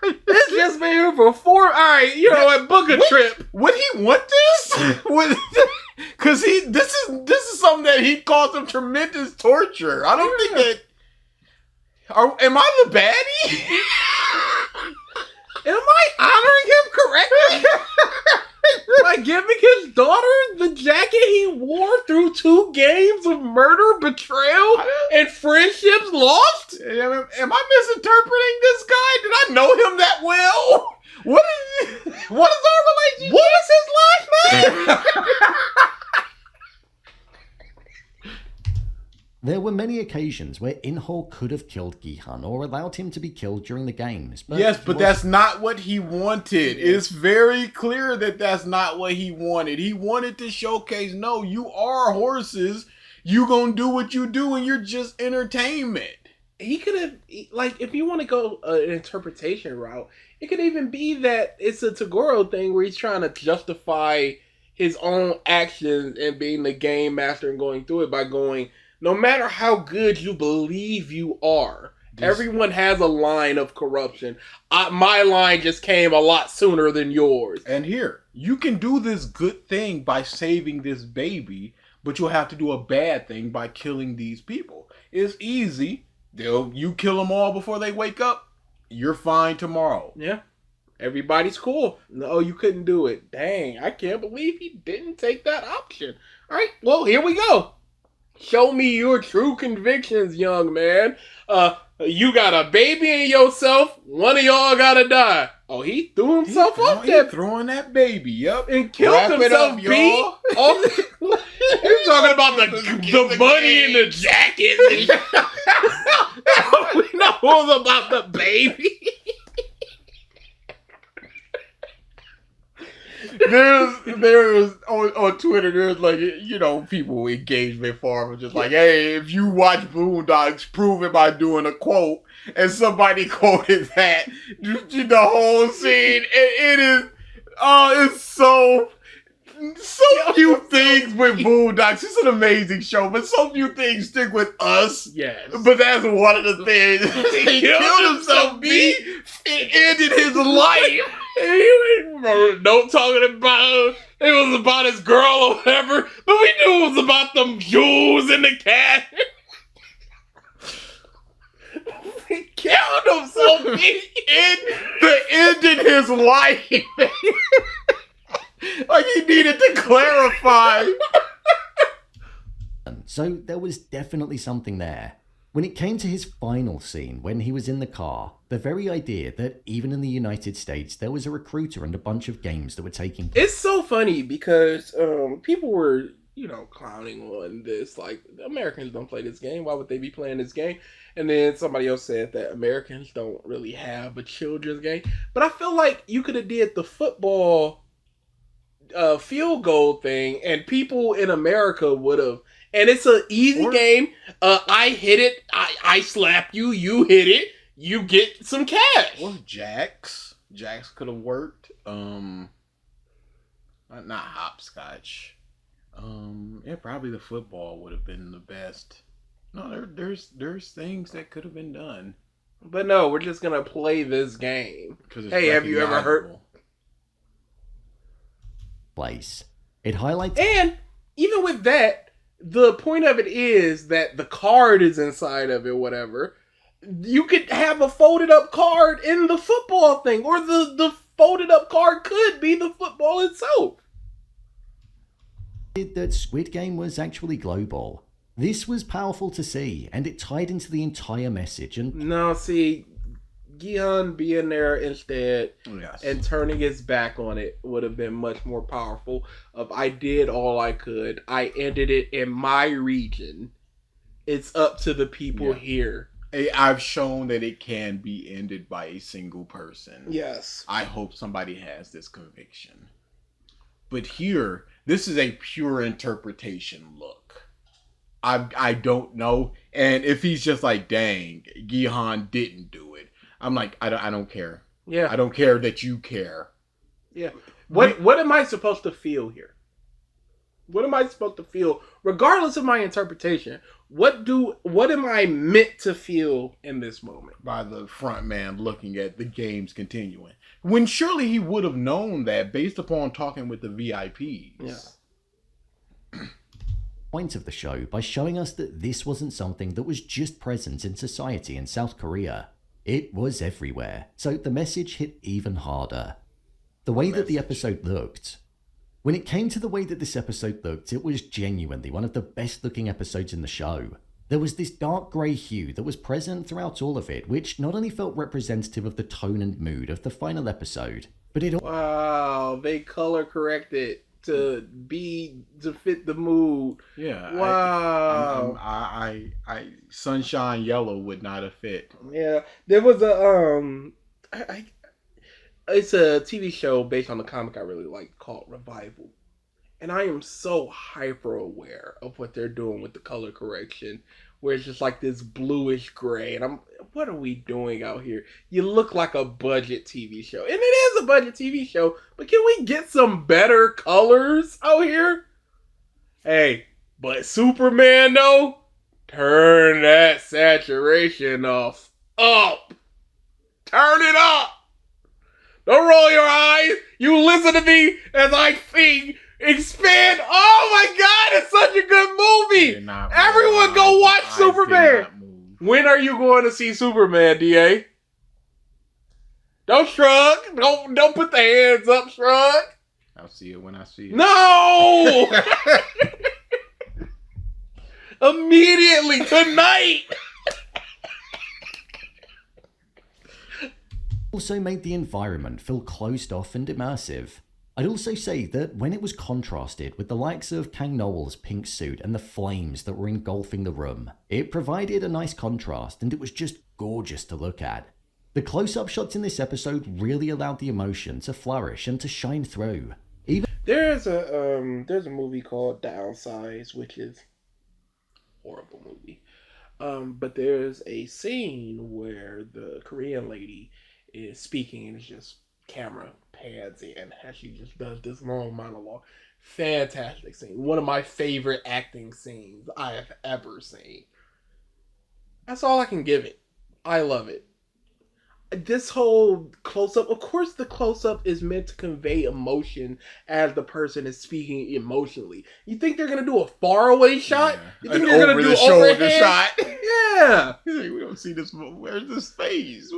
It's just been here for 4. All right, you know what? Book a trip. Would he want this? Because this is something that he caused him tremendous torture. I don't think that. Am I the baddie? Am I honoring him correctly? By giving his daughter the jacket he wore through 2 games of murder, betrayal, and friendships lost? Am I misinterpreting this guy? Did I know him that well? What is our relationship? What is his last name? There were many occasions where In-Hall could have killed Gi-hun or allowed him to be killed during the games. But yes, but that's not what he wanted. It's very clear that that's not what he wanted. He wanted to showcase, no, you are horses. You gonna do what you do and you're just entertainment. He could have, like, if you want to go an interpretation route, it could even be that it's a Tagoro thing where he's trying to justify his own actions and being the game master and going through it by going, no matter how good you believe you are, everyone has a line of corruption. My line just came a lot sooner than yours. And here, you can do this good thing by saving this baby, but you'll have to do a bad thing by killing these people. It's easy. You kill them all before they wake up, you're fine tomorrow. Yeah. Everybody's cool. No, you couldn't do it. Dang, I can't believe he didn't take that option. All right, well, here we go. Show me your true convictions, young man. You got a baby in yourself. One of y'all gotta die. Oh, he threw himself up there. Throwing that baby up. And killed himself, B. You're talking about the money in the jacket. We know about the baby. There's on Twitter, there's like, people engagement forums just like, hey, if you watch Boondocks, prove it by doing a quote. And somebody quoted that. The whole scene. It is, it's so few things with Boondocks. It's an amazing show, but so few things stick with us. Yes. But that's one of the things. He killed himself, B. It ended his life. Don't talking about it was about his girl or whatever, but we knew it was about them jewels in the cat. He killed himself. It ended his life. Like he needed to clarify. So there was definitely something there. When it came to his final scene, when he was in the car, the very idea that even in the United States, there was a recruiter and a bunch of games that were taking place. It's so funny because people were, clowning on this. Like, Americans don't play this game. Why would they be playing this game? And then somebody else said that Americans don't really have a children's game. But I feel like you could have did the football field goal thing and people in America would have. And it's an easy game. I hit it. I slap you. You hit it. You get some cash. Or Jax. Jax could have worked. Not hopscotch. Probably the football would have been the best. No, there's things that could have been done. But no, we're just gonna play this game. Hey, have you ever heard? Place. It highlights. And even with that. The point of it is that the card is inside of it, whatever. You could have a folded up card in the football thing, or the folded up card could be the football itself. That Squid Game was actually global. This was powerful to see, and it tied into the entire message. And no, see, Gi-hun being there instead and turning his back on it would have been much more powerful. I did all I could. I ended it in my region. It's up to the people here. I've shown that it can be ended by a single person. Yes. I hope somebody has this conviction. But here, this is a pure interpretation look. I don't know. And if he's just like, dang, Gihan didn't do it, I'm like, I don't care. Yeah. I don't care that you care. Yeah. What am I supposed to feel here? What am I supposed to feel, regardless of my interpretation? What am I meant to feel in this moment? By the front man looking at the games continuing, when surely he would have known that based upon talking with the VIPs. Yeah. Point of the show by showing us that this wasn't something that was just present in society in South Korea. It was everywhere, so the message hit even harder. The way that the episode looked. When it came to the way that this episode looked, it was genuinely one of the best looking episodes in the show. There was this dark grey hue that was present throughout all of it, which not only felt representative of the tone and mood of the final episode, but it Wow, they color corrected to fit the mood. Yeah. Wow. I sunshine yellow would not have fit. Yeah, there was it's a TV show based on a comic I really like called Revival. And I am so hyper aware of what they're doing with the color correction, where it's just like this bluish gray. And what are we doing out here? You look like a budget TV show. And it is a budget TV show, but can we get some better colors out here? Hey, but Superman though, turn that saturation up. Turn it up. Don't roll your eyes. You listen to me as I sing. Expand. Oh my God, it's such a good movie. Everyone go watch Superman. When are you going to see Superman, DA? Don't shrug. Don't put the hands up, shrug. I'll see it when I see it. No! Immediately tonight. also made the environment feel closed off and immersive. I'd also say that when it was contrasted with the likes of Kang Noel's pink suit and the flames that were engulfing the room, it provided a nice contrast and it was just gorgeous to look at. The close-up shots in this episode really allowed the emotion to flourish and to shine through. There's a movie called Downsize, which is a horrible movie. But there's a scene where the Korean lady is speaking and it's just camera pans in as she just does this long monologue. Fantastic scene. One of my favorite acting scenes I have ever seen. That's all I can give it. I love it. This whole close-up, of course the close-up is meant to convey emotion as the person is speaking emotionally. You think they're going to do a faraway shot? Yeah. You think An they're going to do over-the-shoulder overhead shot? Yeah. We don't see this. Where's this face?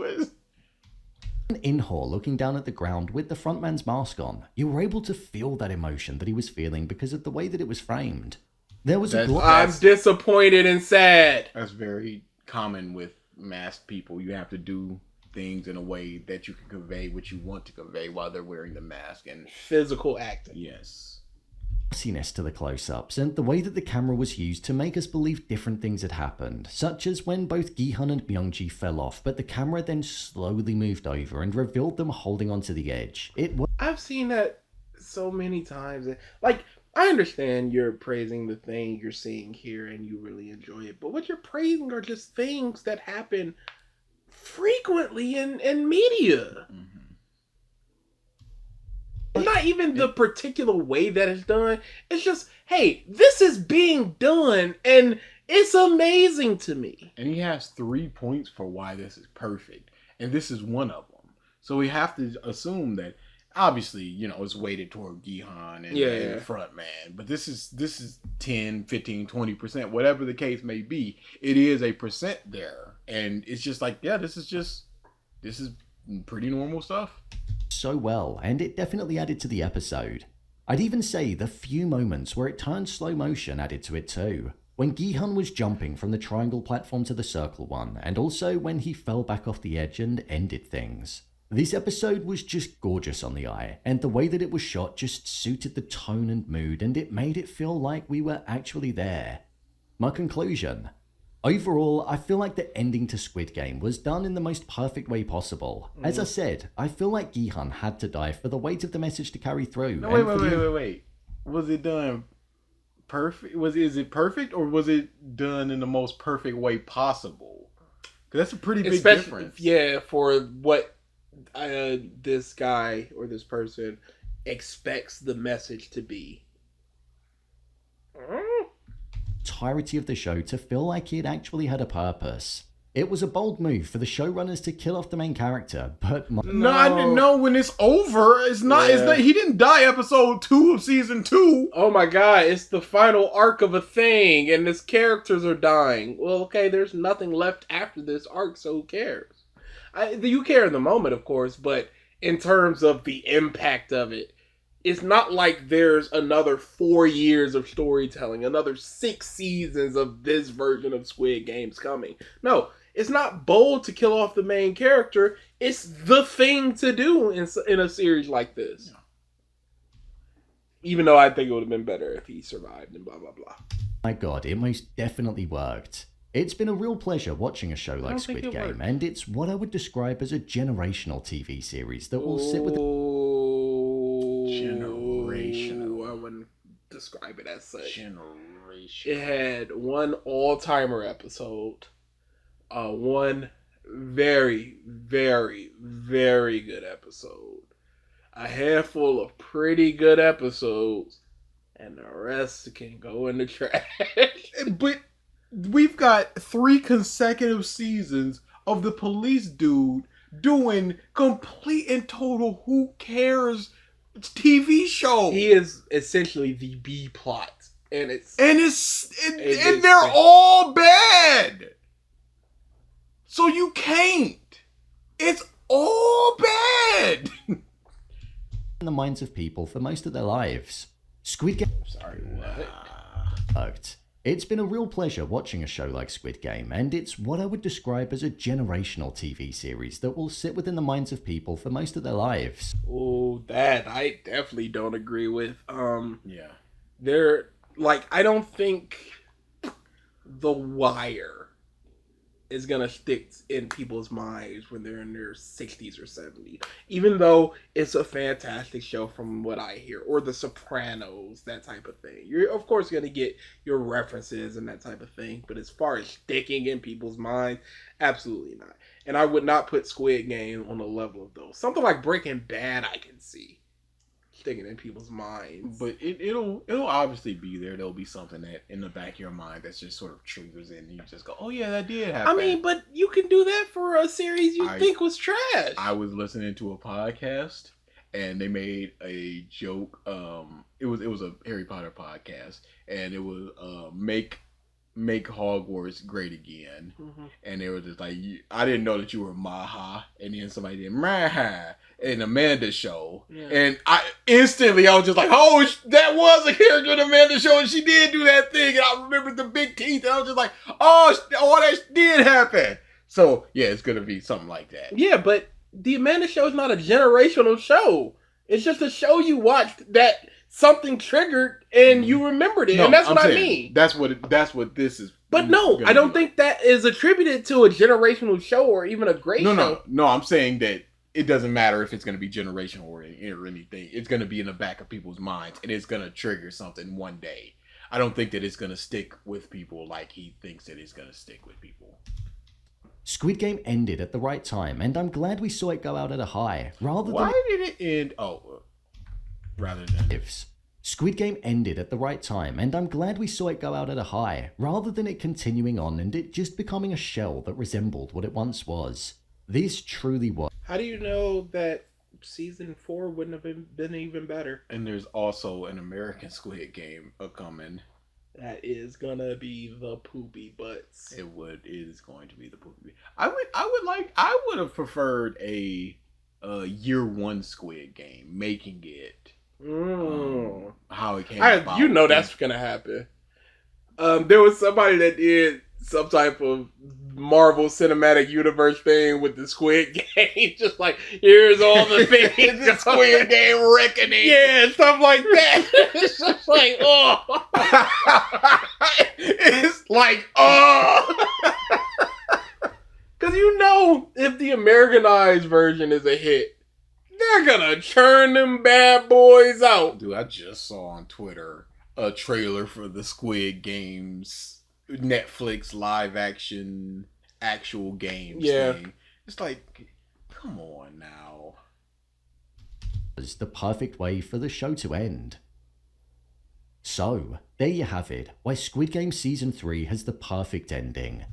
In Hall looking down at the ground with the frontman's mask on, you were able to feel that emotion that he was feeling because of the way that it was framed. There was I'm disappointed and sad. That's very common with masked people. You have to do things in a way that you can convey what you want to convey while they're wearing the mask. And physical acting. yes. to the close-ups and the way that the camera was used to make us believe different things had happened, such as when both Gi-hun and Myung-ji fell off, but the camera then slowly moved over and revealed them holding onto the edge. I've seen that so many times. Like, I understand you're praising the thing you're seeing here and you really enjoy it, but what you're praising are just things that happen frequently in media. Mm-hmm. Not even the particular way that it's done. It's just, hey, this is being done and it's amazing to me. And he has 3 points for why this is perfect. And this is one of them. So we have to assume that obviously, it's weighted toward Gi-hun and the front man. But this is 10, 15, 20%, whatever the case may be. It is a percent there. And it's just like, yeah, this is pretty normal stuff. So well, and it definitely added to the episode. I'd even say the few moments where it turned slow motion added to it too. When Gi-hun was jumping from the triangle platform to the circle one, and also when he fell back off the edge and ended things. This episode was just gorgeous on the eye, and the way that it was shot just suited the tone and mood, and it made it feel like we were actually there. My conclusion. Overall, I feel like the ending to Squid Game was done in the most perfect way possible. As I said, I feel like Gi-hun had to die for the weight of the message to carry through. No, wait. Was it done perfect? Is it perfect, or was it done in the most perfect way possible? Because that's a pretty big difference. Yeah, for what this guy or this person expects the message to be. Entirety of the show to feel like it actually had a purpose. It was a bold move for the showrunners to kill off the main character, but No, I didn't know when it's over. It's not. It's not. He didn't die episode 2 of season 2. Oh my god! It's the final arc of a thing, and his characters are dying. Well, okay, there's nothing left after this arc, so who cares? You care in the moment, of course, but in terms of the impact of it, it's not like there's another 4 years of storytelling, another 6 seasons of this version of Squid Games coming. No. It's not bold to kill off the main character. It's the thing to do in a series like this. Yeah. Even though I think it would have been better if he survived and blah, blah, blah. My god, it most definitely worked. It's been a real pleasure watching a show like Squid Game, and it's what I would describe as a generational TV series that will sit with... Generational. I wouldn't describe it as such. Generational. It had one all-timer episode. One very, very, very good episode. A handful of pretty good episodes. And the rest can go in the trash. But we've got 3 consecutive seasons of the police dude doing complete and total who cares TV show. He is essentially the B plot. And they're all bad. So you can't. It's all bad. In the minds of people for most of their lives. Squid Game... Sorry, what? Worked. It's been a real pleasure watching a show like Squid Game, and it's what I would describe as a generational TV series that will sit within the minds of people for most of their lives. Oh, that I definitely don't agree with. Yeah. They're like, I don't think The Wire is gonna stick in people's minds when they're in their 60s or 70s. Even though it's a fantastic show from what I hear. Or The Sopranos, that type of thing. You're, of course, gonna get your references and that type of thing. But as far as sticking in people's minds, absolutely not. And I would not put Squid Game on the level of those. Something like Breaking Bad, I can see sticking in people's minds. But it'll obviously be there. There'll be something that in the back of your mind that's just sort of triggers it, and you just go, "Oh yeah, that did happen." I mean, but you can do that for a series you think was trash. I was listening to a podcast, and they made a joke. It was a Harry Potter podcast, and it was make Hogwarts great again. Mm-hmm. And they were just like, I didn't know that you were Maha. And then somebody did Maha in Amanda's show. Yeah. And I was just like, oh, that was a character in Amanda's show. And she did do that thing. And I remembered the big teeth. And I was just like, oh, that did happen. So, yeah, it's going to be something like that. Yeah, but the Amanda show is not a generational show. It's just a show you watched that something triggered and you remembered it. No, and that's what I mean. That's what this is. But no, I don't think that is attributed to a generational show or even a great show. No, I'm saying that it doesn't matter if it's going to be generational or anything. It's going to be in the back of people's minds, and it's going to trigger something one day. I don't think that it's going to stick with people like he thinks that it's going to stick with people. Squid Game ended at the right time, and I'm glad we saw it go out at a high, Why did it end? Rather than... Squid Game ended at the right time, and I'm glad we saw it go out at a high, rather than it continuing on and it just becoming a shell that resembled what it once was. This truly was. How do you know that season 4 wouldn't have been even better? And there's also an American Squid Game coming. That is gonna be the poopy butts. It is going to be the poopy. I would have preferred a year 1 Squid Game, making it how it came about. You know that's gonna happen. There was somebody that did some type of Marvel Cinematic Universe thing with the Squid Game. Just like, here's all the things. The Squid Game Reckoning. Yeah, stuff like that. It's just like, oh. It's like, oh. Because you know, if the Americanized version is a hit, they're gonna churn them bad boys out. Dude, I just saw on Twitter, a trailer for the Squid Games Netflix live action actual games thing. It's like, come on now. Was the perfect way for the show to end. So, there you have it, why Squid Game Season 3 has the perfect ending.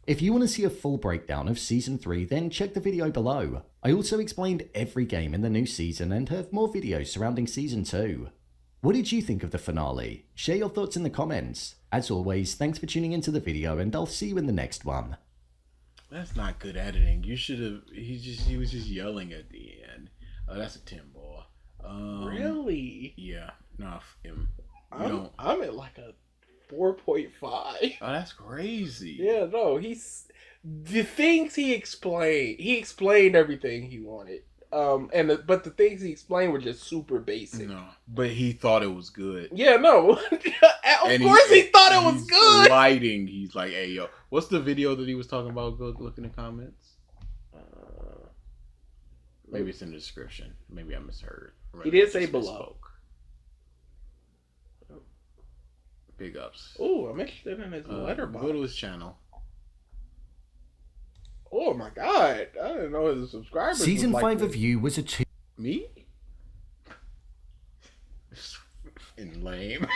If you want to see a full breakdown of Season 3, then check the video below. I also explained every game in the new season and have more videos surrounding Season 2. What did you think of the finale? Share your thoughts in the comments. As always, thanks for tuning into the video and I'll see you in the next one. That's not good editing. You should have. He was just yelling at the end. Oh, that's a 10 ball. Really? Yeah. Nah, him. I'm at like a 4.5. Oh, that's crazy. Yeah, no, the things he explained everything he wanted. But the things he explained were just super basic. No, but he thought it was good. Yeah, no. Of course he thought it was good. Lighting, he's like, hey, yo. What's the video that he was talking about? Go look in the comments. Maybe it's in the description. Maybe I misheard. He did say below. Big ups. Oh, I'm interested in his Letterboxd. Go to his channel. Oh my god. I didn't know his subscribers. Season was 5 like of You was a 2. Me? And lame.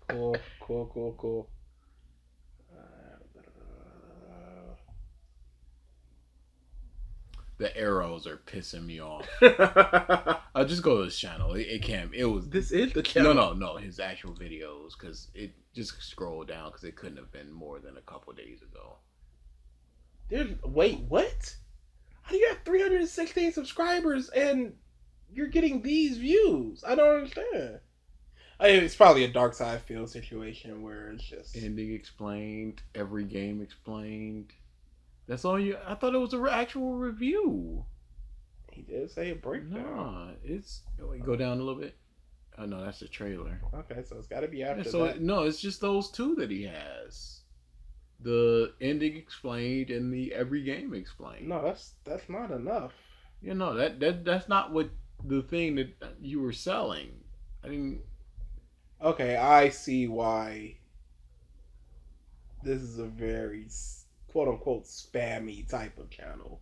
Cool. The arrows are pissing me off. I'll just go to his channel. It can't. It was. This is the channel. No. His actual videos, because it just scrolled down because it couldn't have been more than a couple days ago. Wait, what? How do you have 316 subscribers and you're getting these views? I don't understand. It's probably a Dark Side Field situation where it's just Ending explained, every game explained. That's all you. I thought it was an actual review. He did say a breakdown. Nah, it's. Go down a little bit. Oh no, that's the trailer. Okay, so it's got to be after that. No, it's just those two that he has. The ending explained and the every game explained. No, that's not enough. You know that's not what the thing that you were selling. I mean, okay, I see why. This is a very quote unquote spammy type of channel.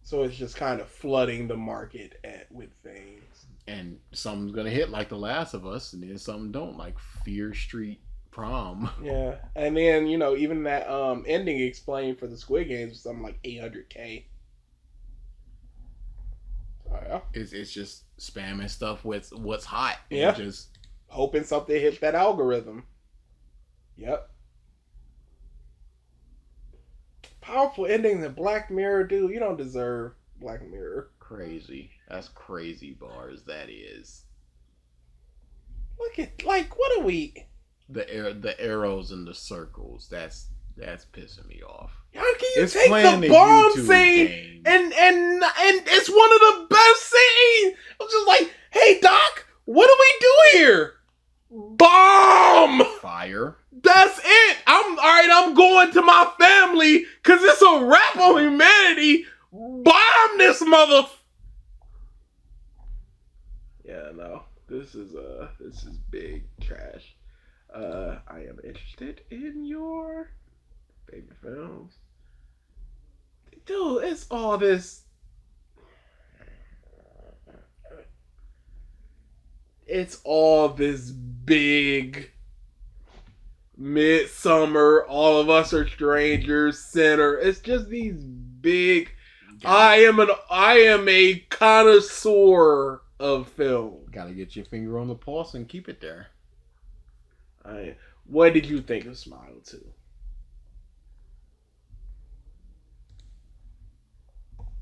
So it's just kind of flooding the market with things. And something's gonna hit like The Last of Us, and then some don't, like Fear Street Prom. Yeah, and then even that ending explained for the Squid Games was something like 800K. Oh, yeah. It's just spamming stuff with what's hot. Yeah, just hoping something hits that algorithm. Yep. Powerful endings in Black Mirror, dude. You don't deserve Black Mirror. Crazy. That's crazy bars. That is. Look at what are we? The arrows and the circles. That's pissing me off. How can you It's take playing the the bomb YouTube scene game. and it's one of the best scenes? I'm just like, hey Doc, what do we do here? Bomb! Fire. That's it. I'm going to my family because it's a wrap on humanity. Bomb this mother. Yeah, no. This is big trash. I am interested in your favorite films. Dude, it's all this. It's all this big Midsummer, All of Us Are Strangers, Sinner. It's just these big. I am a connoisseur of film. Gotta get your finger on the pulse and keep it there. What did you think of Smile 2?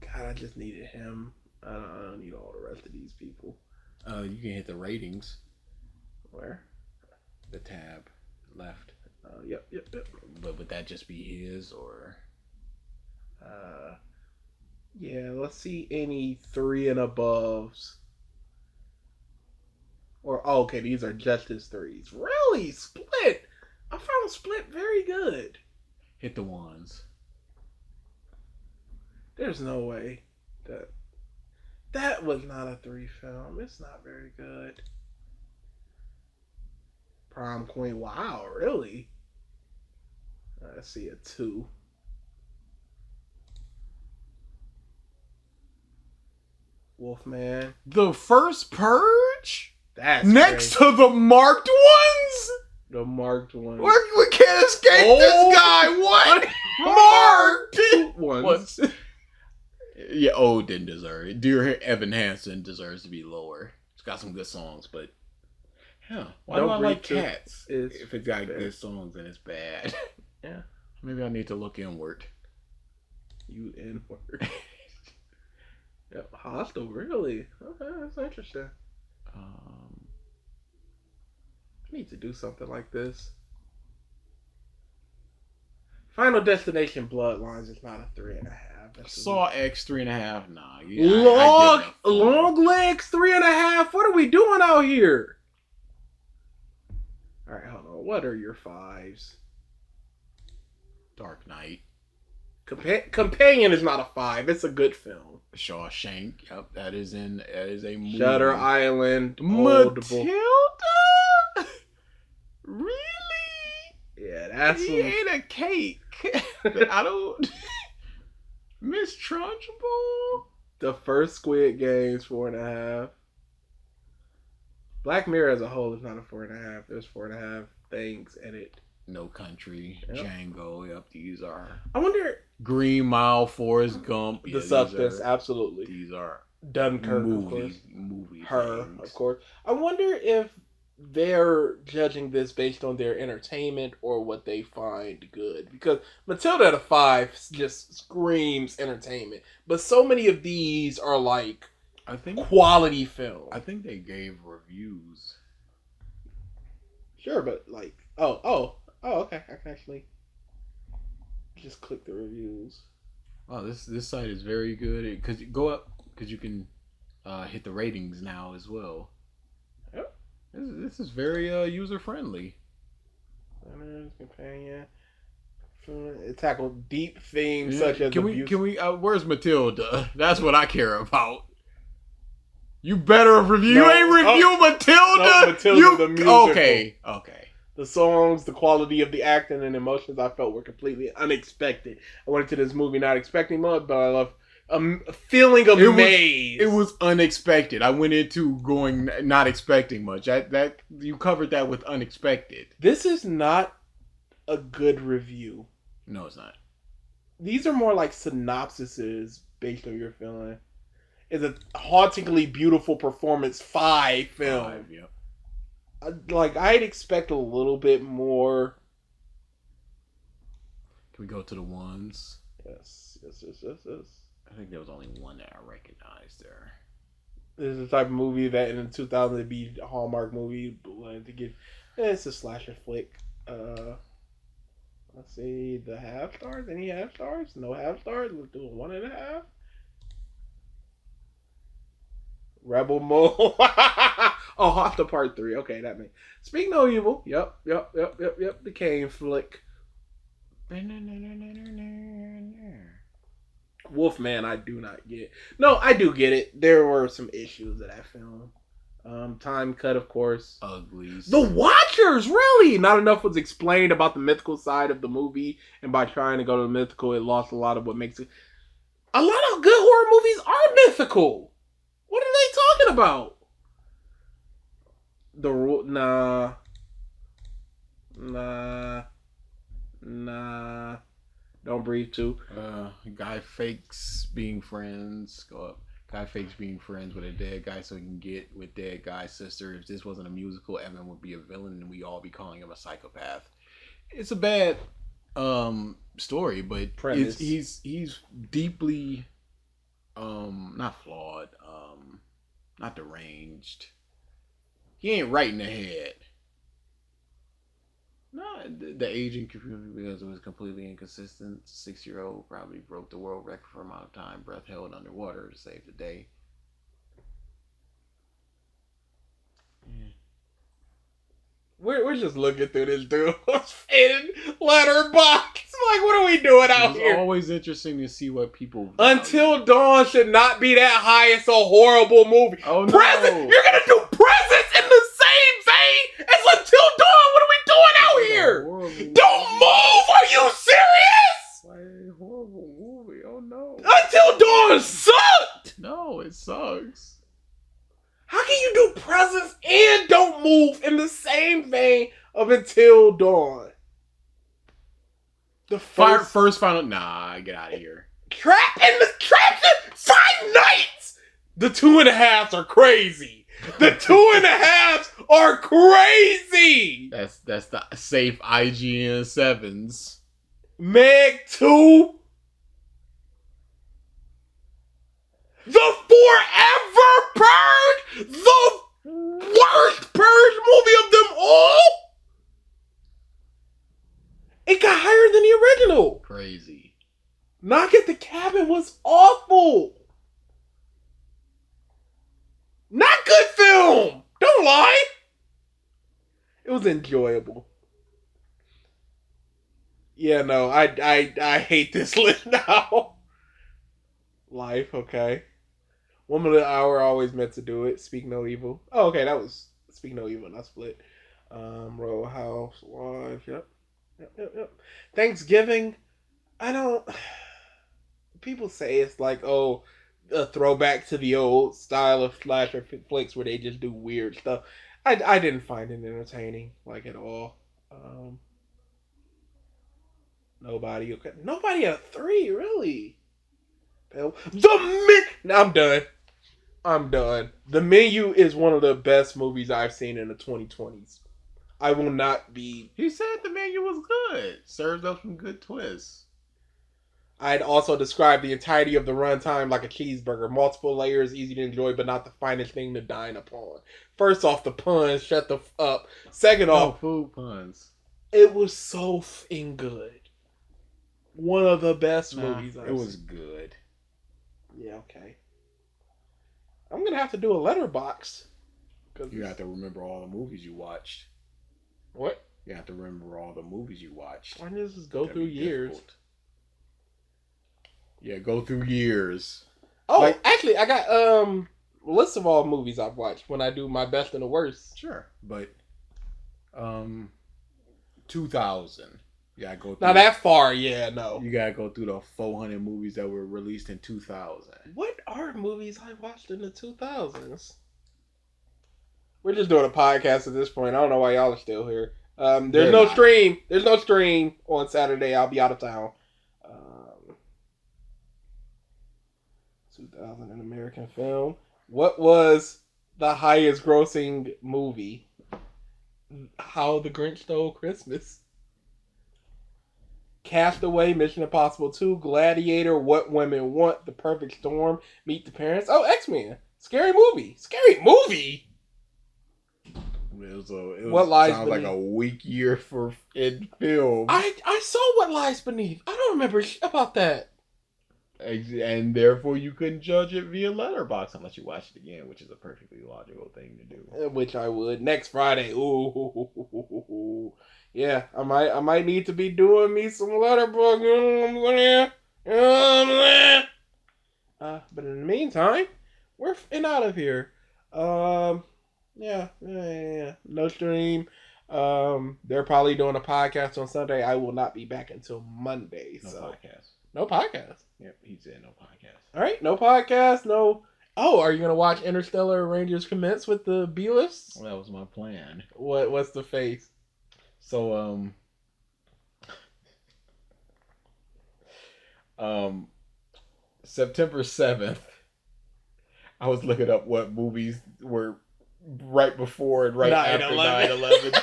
God, I just needed him. I don't need all the rest of these people. You can hit the ratings. Where? The tab left. Yep. But would that just be his or? Yeah, let's see any 3 and aboves. Or, okay, these are just his 3s. Really? Split? I found Split very good. Hit the ones. There's no way that was not a 3 film. It's not very good. Prom Queen. Wow, really? I see a 2. Wolfman. The First Purge? That's next crazy. to the marked ones? The marked one. We can't escape this guy. What? Marked ones. Yeah, didn't deserve it. Dear Evan Hansen deserves to be lower. It's got some good songs, but why do I like Cats? If it's got good songs and it's bad. Yeah. Maybe I need to look inward. You inward. Yep. Hostel, really? Okay, that's interesting. I need to do something like this. Final Destination Bloodlines is not a 3.5. Saw X 3.5. Nah. Yeah, long legs 3.5. What are we doing out here? All right, hold on. What are your 5s? Dark Knight. Companion is not a 5. It's a good film. Shawshank. Yep, that is a movie. Shutter Island. Matilda. Really? Yeah, that's. He ate a cake. I don't. Miss Trunchbull. The first Squid Game's 4.5. Black Mirror as a whole is not a 4.5. There's 4.5 things in it. No Country, Yep. Django. Yep, these are. I wonder. Green Mile, Forrest Gump. The Substance, absolutely. These are Dunkirk, movie, of course. Movie. Her, things. of course. I wonder if they're judging this based on their entertainment or what they find good. Because Matilda at a 5 just screams entertainment. But so many of these are like quality film. I think they gave reviews. Sure, but like okay. I can actually just click the reviews. Wow, this site is very good. Because you can hit the ratings now as well. Yep. This is very user friendly. Companion. It tackled deep themes such as abuse. Can we? Where's Matilda? That's what I care about. You better review. You ain't review Matilda. No, Matilda the musical. Okay. The songs, the quality of the acting and emotions I felt were completely unexpected. I went into this movie not expecting much, but I love a feeling of maze. It was unexpected. I went into going not expecting much. That you covered that with unexpected. This is not a good review. No, it's not. These are more like synopsises based on your feeling. It's a hauntingly beautiful performance 5 film. 5, yep. I'd expect a little bit more. Can we go to the ones? Yes. I think there was only one that I recognized there. This is the type of movie that in the 2000s it'd be a Hallmark movie. To get, it's a slasher flick. Let's see the half stars. Any half stars? No half stars. Let's do a 1.5. Rebel Mole. Oh, Hostel Part 3. Okay, that makes. Speak No Evil. Yep. The Kane flick. Wolfman, I do not get. No, I do get it. There were some issues with that film. Time cut, of course. Uglies. The Watchers, really? Not enough was explained about the mythical side of the movie, and by trying to go to the mythical, it lost a lot of what makes it. A lot of good horror movies are mythical. What are they talking about? Nah. Don't Breathe 2. Guy fakes being friends. Go up. Guy fakes being friends with a dead guy so he can get with dead guy's sister. If this wasn't a musical, Evan would be a villain and we all be calling him a psychopath. It's a bad story, but he's deeply not flawed, not deranged. He ain't right in the head. No, the aging computer, because it was completely inconsistent. 6-year-old probably broke the world record for amount of time breath held underwater to save the day. Yeah. We're just looking through this dude's faded Letterboxd. Like, what are we doing out here? It's always interesting to see what people. Until Dawn should not be that high. It's a horrible movie. Oh no! You're gonna do Presents in the same vein as Until Dawn. Until Dawn sucked. No, it sucks. How can you do Presence and Don't Move in the same vein of Until Dawn? The First final. Nah, get out of here. Trapped in 5 nights. The 2.5s are crazy. The 2.5s are crazy. That's the safe IGN 7s. Meg 2. The Forever Purge. The worst Purge movie of them all. It got higher than the original. Crazy. Knock at the Cabin was awful. Not good film. Don't lie. It was enjoyable. Yeah, no, I hate this list now. Life, okay. Woman of the Hour, always meant to do it. Speak No Evil. Oh, okay, that was Speak No Evil, not Split. Row Housewives, yep. Thanksgiving, I don't... People say it's like, oh, a throwback to the old style of slasher flicks where they just do weird stuff. I didn't find it entertaining, like, at all. Nobody at a 3, really. I'm done. The Menu is one of the best movies I've seen in the 2020s. I will not be... He said the menu was good. Serves up some good twists. I'd also describe the entirety of the runtime like a cheeseburger. Multiple layers, easy to enjoy, but not the finest thing to dine upon. First off, the puns, shut the up. Second off, food puns. It was so f***ing good. One of the best movies I've seen. It was good. Yeah, okay. I'm going to have to do a Letterboxd. You have to remember all the movies you watched. What? You have to remember all the movies you watched. Why does this go through years? Difficult. Yeah, go through years. Oh, actually, I got a list of all movies I've watched when I do my best and the worst. Sure, but 2000. You gotta go through. Not that far, yeah, no. You gotta go through the 400 movies that were released in 2000. What are movies I watched in the 2000s? We're just doing a podcast at this point. I don't know why y'all are still here. There's no stream. There's no stream on Saturday. I'll be out of town. 2000 an American film. What was the highest grossing movie? How the Grinch Stole Christmas. Castaway, Mission Impossible 2, Gladiator, What Women Want, The Perfect Storm, Meet the Parents. Oh, X-Men. Scary movie. Scary movie? What Lies Beneath? Sounds like a weak year in film. I saw What Lies Beneath. I don't remember about that. And therefore you couldn't judge it via Letterboxd unless you watch it again, which is a perfectly logical thing to do. Which I would. Next Friday. Ooh. Yeah, I might need to be doing me some Letterboxd. But in the meantime, we're out of here. Yeah. No stream. They're probably doing a podcast on Sunday. I will not be back until Monday. No podcast. Yep, he said no podcast. All right, no podcast. No. Oh, are you gonna watch Interstellar Rangers Commence with the B-lists? Well, that was my plan. What's the face? So September 7th, I was looking up what movies were right before and right after 9/11.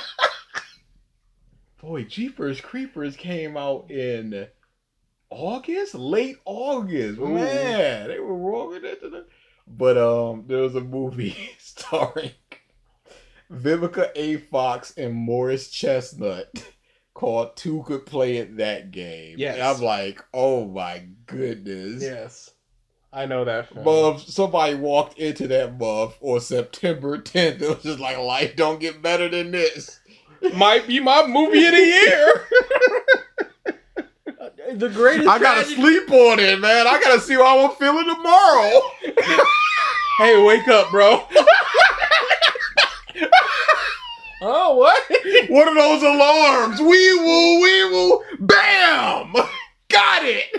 Boy, Jeepers Creepers came out in August, late August. Ooh. Man, they were wrong with it. But there was a movie starring Vivica A. Fox and Morris Chestnut called Two Could Play It That Game. Yes. And I'm like, oh my goodness. Yes. I know that film. But somebody walked into that month on September 10th. It was just like, life don't get better than this. Might be my movie of the year. The greatest. I gotta sleep on it, man. I gotta see how I'm feeling tomorrow. Hey, wake up, bro. Oh, what? One of those alarms. Wee woo, bam! Got it.